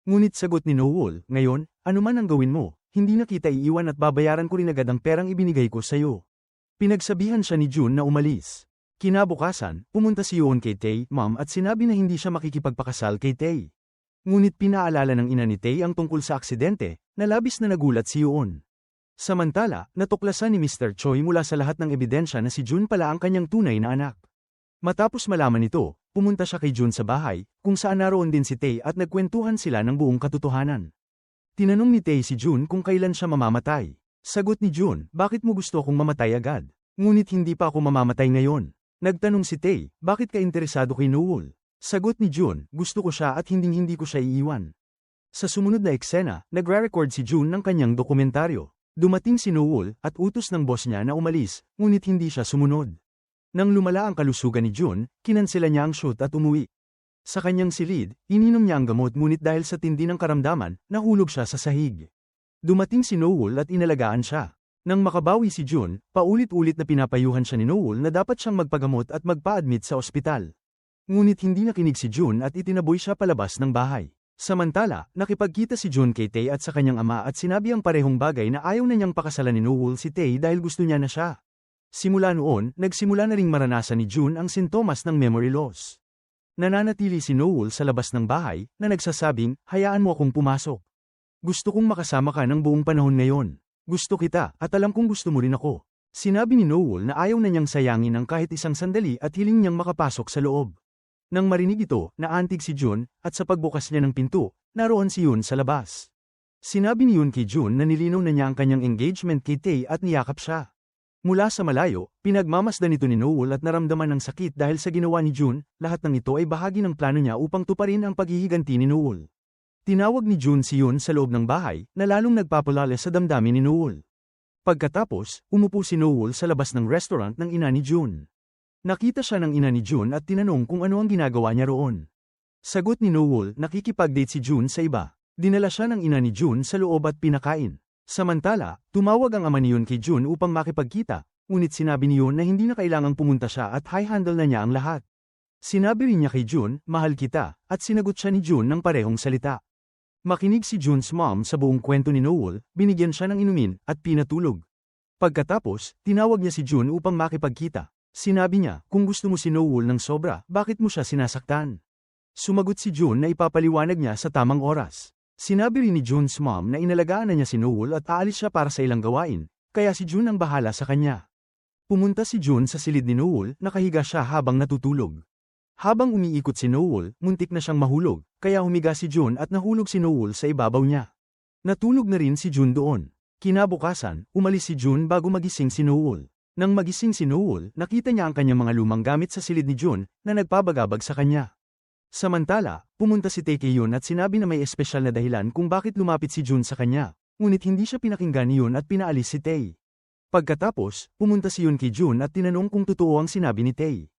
Ngunit sagot ni Noel, ngayon, anuman ang gawin mo, hindi na kita iiwan at babayaran ko rin agad ang perang ibinigay ko sa'yo. Pinagsabihan siya ni Jun na umalis. Kinabukasan, pumunta si Yoon kay Tae, ma'am at sinabi na hindi siya makikipagpakasal kay Tae. Ngunit pinaalala ng ina ni Tae ang tungkol sa aksidente, na labis na nagulat si Yoon. Samantala, natuklasan ni Mr. Choi mula sa lahat ng ebidensya na si Jun pala ang kanyang tunay na anak. Matapos malaman ito, pumunta siya kay Jun sa bahay, kung saan naroon din si Tae at nagkwentuhan sila ng buong katotohanan. Tinanong ni Tae si Jun kung kailan siya mamamatay. Sagot ni Jun, bakit mo gusto akong mamatay agad? Ngunit hindi pa ako mamamatay ngayon. Nagtanong si Tae, bakit ka interesado kay Noel? Sagot ni Jun, gusto ko siya at hindi ko siya iiwan. Sa sumunod na eksena, nagre-record si Jun ng kanyang dokumentaryo. Dumating si Noel at utos ng boss niya na umalis, ngunit hindi siya sumunod. Nang lumala ang kalusugan ni Jun, kinansela niya ang shoot at umuwi. Sa kanyang silid, ininom niya ang gamot ngunit dahil sa tindi ng karamdaman, nahulog siya sa sahig. Dumating si Noel at inalagaan siya. Nang makabawi si Jun, paulit-ulit na pinapayuhan siya ni Noel na dapat siyang magpagamot at magpa-admit sa ospital. Ngunit hindi nakinig si Jun at itinaboy siya palabas ng bahay. Samantala, nakipagkita si Jun kay Tae at sa kanyang ama at sinabi ang parehong bagay na ayaw na niyang pakasalan ni Noel si Tae dahil gusto niya na siya. Simula noon, nagsimula na ring maranasan ni Jun ang sintomas ng memory loss. Nananatili si Noel sa labas ng bahay, na nagsasabing, hayaan mo akong pumasok. Gusto kong makasama ka ng buong panahon ngayon. Gusto kita, at alam kong gusto mo rin ako. Sinabi ni Noel na ayaw na niyang sayangin ang kahit isang sandali at hiling niyang makapasok sa loob. Nang marinig ito, naantig si Jun, at sa pagbukas niya ng pinto, naroon si Yoon sa labas. Sinabi ni Yoon kay Jun na nilinaw na niya ang kanyang engagement kay Tae at niyakap siya. Mula sa malayo, pinagmamasdan ito ni Noel at naramdaman ng sakit dahil sa ginawa ni Jun, lahat ng ito ay bahagi ng plano niya upang tuparin ang paghihiganti ni Noel. Tinawag ni Jun si Yoon sa loob ng bahay, na lalong nagpapalala sa damdamin ni Noel. Pagkatapos, umupo si Noel sa labas ng restaurant ng ina ni Jun. Nakita siya ng ina ni Jun at tinanong kung ano ang ginagawa niya roon. Sagot ni Noel, nakikipag-date si Jun sa iba. Dinala siya ng ina ni Jun sa loob at pinakain. Samantala, tumawag ang ama ni Yoon kay Jun upang makipagkita, ngunit sinabi ni Yoon na hindi na kailangang pumunta siya at high-handle na niya ang lahat. Sinabi rin niya kay Jun, mahal kita, at sinagot siya ni Jun ng parehong salita. Makinig si Jun's mom sa buong kwento ni Noel, binigyan siya ng inumin, at pinatulog. Pagkatapos, tinawag niya si Jun upang makipagkita. Sinabi niya, kung gusto mo si Noel ng sobra, bakit mo siya sinasaktan? Sumagot si Jun na ipapaliwanag niya sa tamang oras. Sinabi rin ni Jun's mom na inalagaan na niya si Noel at aalis siya para sa ilang gawain, kaya si Jun ang bahala sa kanya. Pumunta si Jun sa silid ni Noel, nakahiga siya habang natutulog. Habang umiikot si Noel, muntik na siyang mahulog, kaya humiga si Jun at nahulog si Noel sa ibabaw niya. Natulog na rin si Jun doon. Kinabukasan, umalis si Jun bago magising si Noel. Nang magising si Noel, nakita niya ang kanyang mga lumang gamit sa silid ni Jun na nagpabagabag sa kanya. Samantala, pumunta si Tae-Kyun at sinabi na may espesyal na dahilan kung bakit lumapit si Jun sa kanya, ngunit hindi siya pinakinggan ni Yun at pinaalis si Tae. Pagkatapos, pumunta si Yun kay Jun at tinanong kung totoo ang sinabi ni Tae.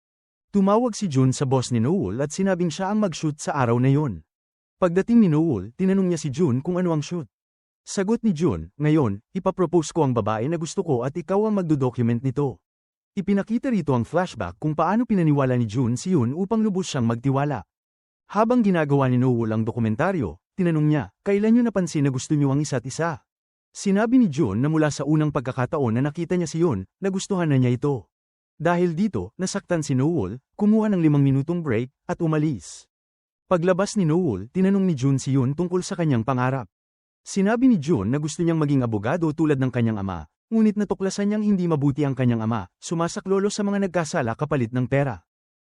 Tumawag si Jun sa boss ni Noel at sinabing siya ang mag-shoot sa araw na yun. Pagdating ni Noel, tinanong niya si Jun kung ano ang shoot. Sagot ni Jun, ngayon, ipapropose ko ang babae na gusto ko at ikaw ang magdo-document nito. Ipinakita rito ang flashback kung paano pinaniwala ni Jun si Yun upang lubos siyang magtiwala. Habang ginagawa ni Noel ang dokumentaryo, tinanong niya, kailan niyo napansin na gusto niyo ang isa't isa? Sinabi ni Jun na mula sa unang pagkakataon na nakita niya si Yun, nagustuhan na niya ito. Dahil dito, nasaktan si Noel, kumuha ng 5 minutong break, at umalis. Paglabas ni Noel, tinanong ni Jun si Yun tungkol sa kanyang pangarap. Sinabi ni Jun na gusto niyang maging abogado tulad ng kanyang ama, ngunit natuklasan niyang hindi mabuti ang kanyang ama, sumasaklolo sa mga nagkasala kapalit ng pera.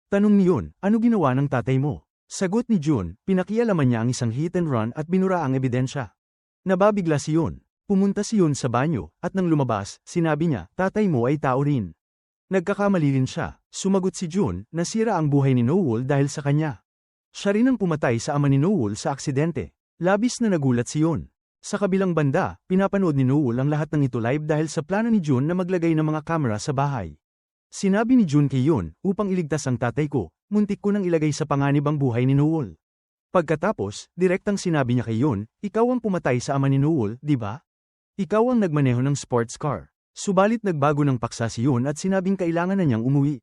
Tanong ni Yun, ano ginawa ng tatay mo? Sagot ni Jun, pinakialaman niya ang isang hit and run at binura ang ebidensya. Nababigla si Yun. Pumunta si Yun sa banyo, at nang lumabas, sinabi niya, tatay mo ay tao rin. Nagkakamali rin siya. Sumagot si Jun, nasira ang buhay ni Noel dahil sa kanya. Siya rin ang pumatay sa ama ni Noel sa aksidente. Labis na nagulat si Yun. Sa kabilang banda, pinapanood ni Noel ang lahat ng ito live dahil sa plano ni Jun na maglagay ng mga kamera sa bahay. Sinabi ni Jun kay Yun, upang iligtas ang tatay ko, muntik ko nang ilagay sa panganib ang buhay ni Noel. Pagkatapos, direktang sinabi niya kay Yun, ikaw ang pumatay sa ama ni Noel, di ba? Ikaw ang nagmaneho ng sports car. Subalit nagbago ng paksa si Yun at sinabing kailangan na niyang umuwi.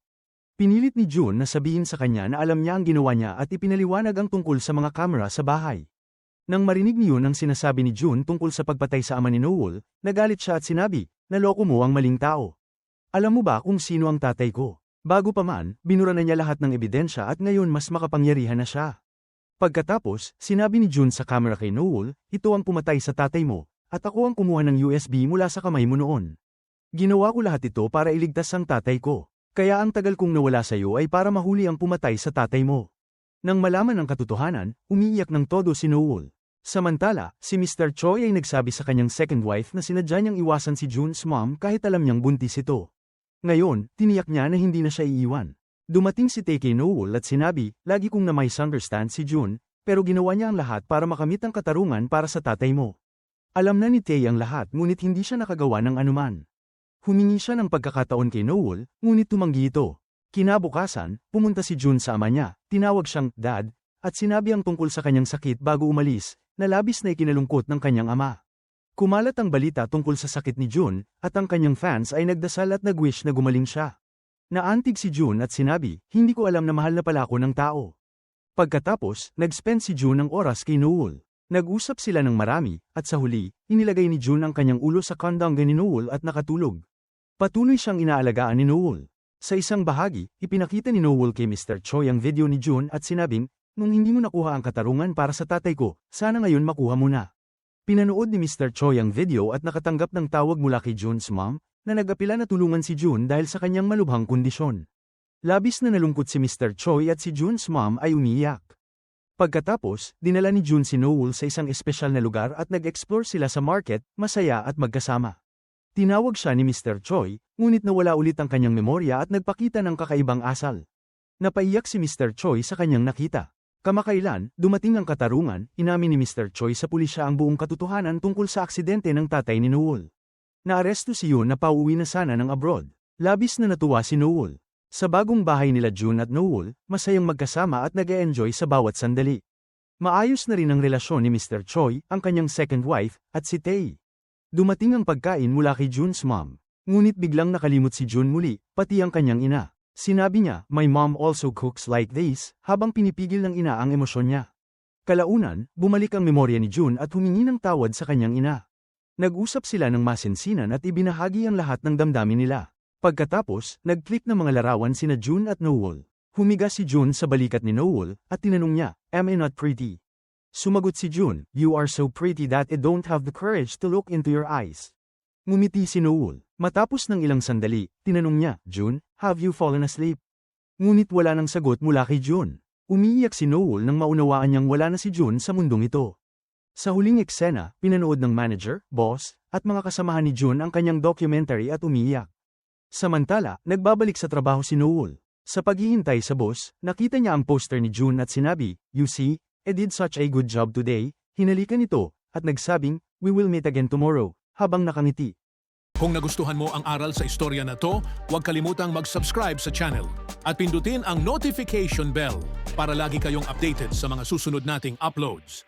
Pinilit ni Jun na sabihin sa kanya na alam niya ang ginawa niya at ipinaliwanag ang tungkol sa mga kamera sa bahay. Nang marinig ni Yun ang sinasabi ni Jun tungkol sa pagpatay sa ama ni Noel, nagalit siya at sinabi, naloko mo ang maling tao. Alam mo ba kung sino ang tatay ko? Bago pa man, binura na niya lahat ng ebidensya at ngayon mas makapangyarihan na siya. Pagkatapos, sinabi ni Jun sa camera kay Noel, ito ang pumatay sa tatay mo, at ako ang kumuha ng USB mula sa kamay mo noon. Ginawa ko lahat ito para iligtas ang tatay ko. Kaya ang tagal kong nawala sa iyo ay para mahuli ang pumatay sa tatay mo. Nang malaman ang katotohanan, umiiyak ng todo si Noel. Samantala, si Mr. Choi ay nagsabi sa kanyang second wife na sinadya niyang iwasan si Jun's mom kahit alam niyang buntis ito. Ngayon, tiniyak niya na hindi na siya iiwan. Dumating si Tae kay Noel at sinabi, lagi kong na-misunderstand si Jun, pero ginawa niya ang lahat para makamit ang katarungan para sa tatay mo. Alam na ni Tae ang lahat ngunit hindi siya nakagawa ng anuman. Humingi siya ng pagkakataon kay Noel, ngunit tumanggi ito. Kinabukasan, pumunta si Jun sa ama niya, tinawag siyang dad, at sinabi ang tungkol sa kanyang sakit bago umalis, na labis na ikinalungkot ng kanyang ama. Kumalat ang balita tungkol sa sakit ni Jun, at ang kanyang fans ay nagdasal at nag-wish na gumaling siya. Naantig si Jun at sinabi, hindi ko alam na mahal na pala ako ng tao. Pagkatapos, nag-spend si Jun ng oras kay Noel. Nag-usap sila ng marami, at sa huli, inilagay ni Jun ang kanyang ulo sa kandangga ni Noel at nakatulog. Patuloy siyang inaalagaan ni Noel. Sa isang bahagi, ipinakita ni Noel kay Mr. Choi ang video ni Jun at sinabing, nung hindi mo nakuha ang katarungan para sa tatay ko, sana ngayon makuha mo na. Pinanood ni Mr. Choi ang video at nakatanggap ng tawag mula kay Jun's mom, na nag-apila na tulungan si Jun dahil sa kanyang malubhang kondisyon. Labis na nalungkot si Mr. Choi at si Jun's mom ay umiiyak. Pagkatapos, dinala ni Jun si Noel sa isang espesyal na lugar at nag-explore sila sa market, masaya at magkasama. Tinawag siya ni Mr. Choi, ngunit nawala ulit ang kanyang memorya at nagpakita ng kakaibang asal. Napaiyak si Mr. Choi sa kanyang nakita. Kamakailan, dumating ang katarungan, inamin ni Mr. Choi sa pulisya ang buong katotohanan tungkol sa aksidente ng tatay ni Noel. Naaresto si Yun na pauwi na sana ng abroad. Labis na natuwa si Noel. Sa bagong bahay nila Jun at Noel, masayang magkasama at nag-e-enjoy sa bawat sandali. Maayos na rin ang relasyon ni Mr. Choi, ang kanyang second wife, at si Tae. Dumating ang pagkain mula kay Jun's mom. Ngunit biglang nakalimot si Jun muli, pati ang kanyang ina. Sinabi niya, my mom also cooks like this, habang pinipigil ng ina ang emosyon niya. Kalaunan, bumalik ang memorya ni Jun at humingi ng tawad sa kanyang ina. Nag-usap sila ng masinsinan at ibinahagi ang lahat ng damdamin nila. Pagkatapos, nag-click ng mga larawan sina June at Noel. Humiga si June sa balikat ni Noel at tinanong niya, "Am I not pretty?" Sumagot si June, "You are so pretty that I don't have the courage to look into your eyes." Ngumiti si Noel. Matapos ng ilang sandali, tinanong niya, "June, have you fallen asleep?" Ngunit wala nang sagot mula kay June. Umiiyak si Noel nang maunawaan niyang wala na si June sa mundong ito. Sa huling eksena, pinanood ng manager, boss, at mga kasamahan ni June ang kanyang documentary at umiiyak. Samantala, nagbabalik sa trabaho si Noel. Sa paghihintay sa boss, nakita niya ang poster ni June at sinabi, "You see, I did such a good job today." Hinalikan ito, at nagsabing, "We will meet again tomorrow," habang nakangiti. Kung nagustuhan mo ang aral sa istorya na to, huwag kalimutang mag-subscribe sa channel at pindutin ang notification bell para lagi kayong updated sa mga susunod nating uploads.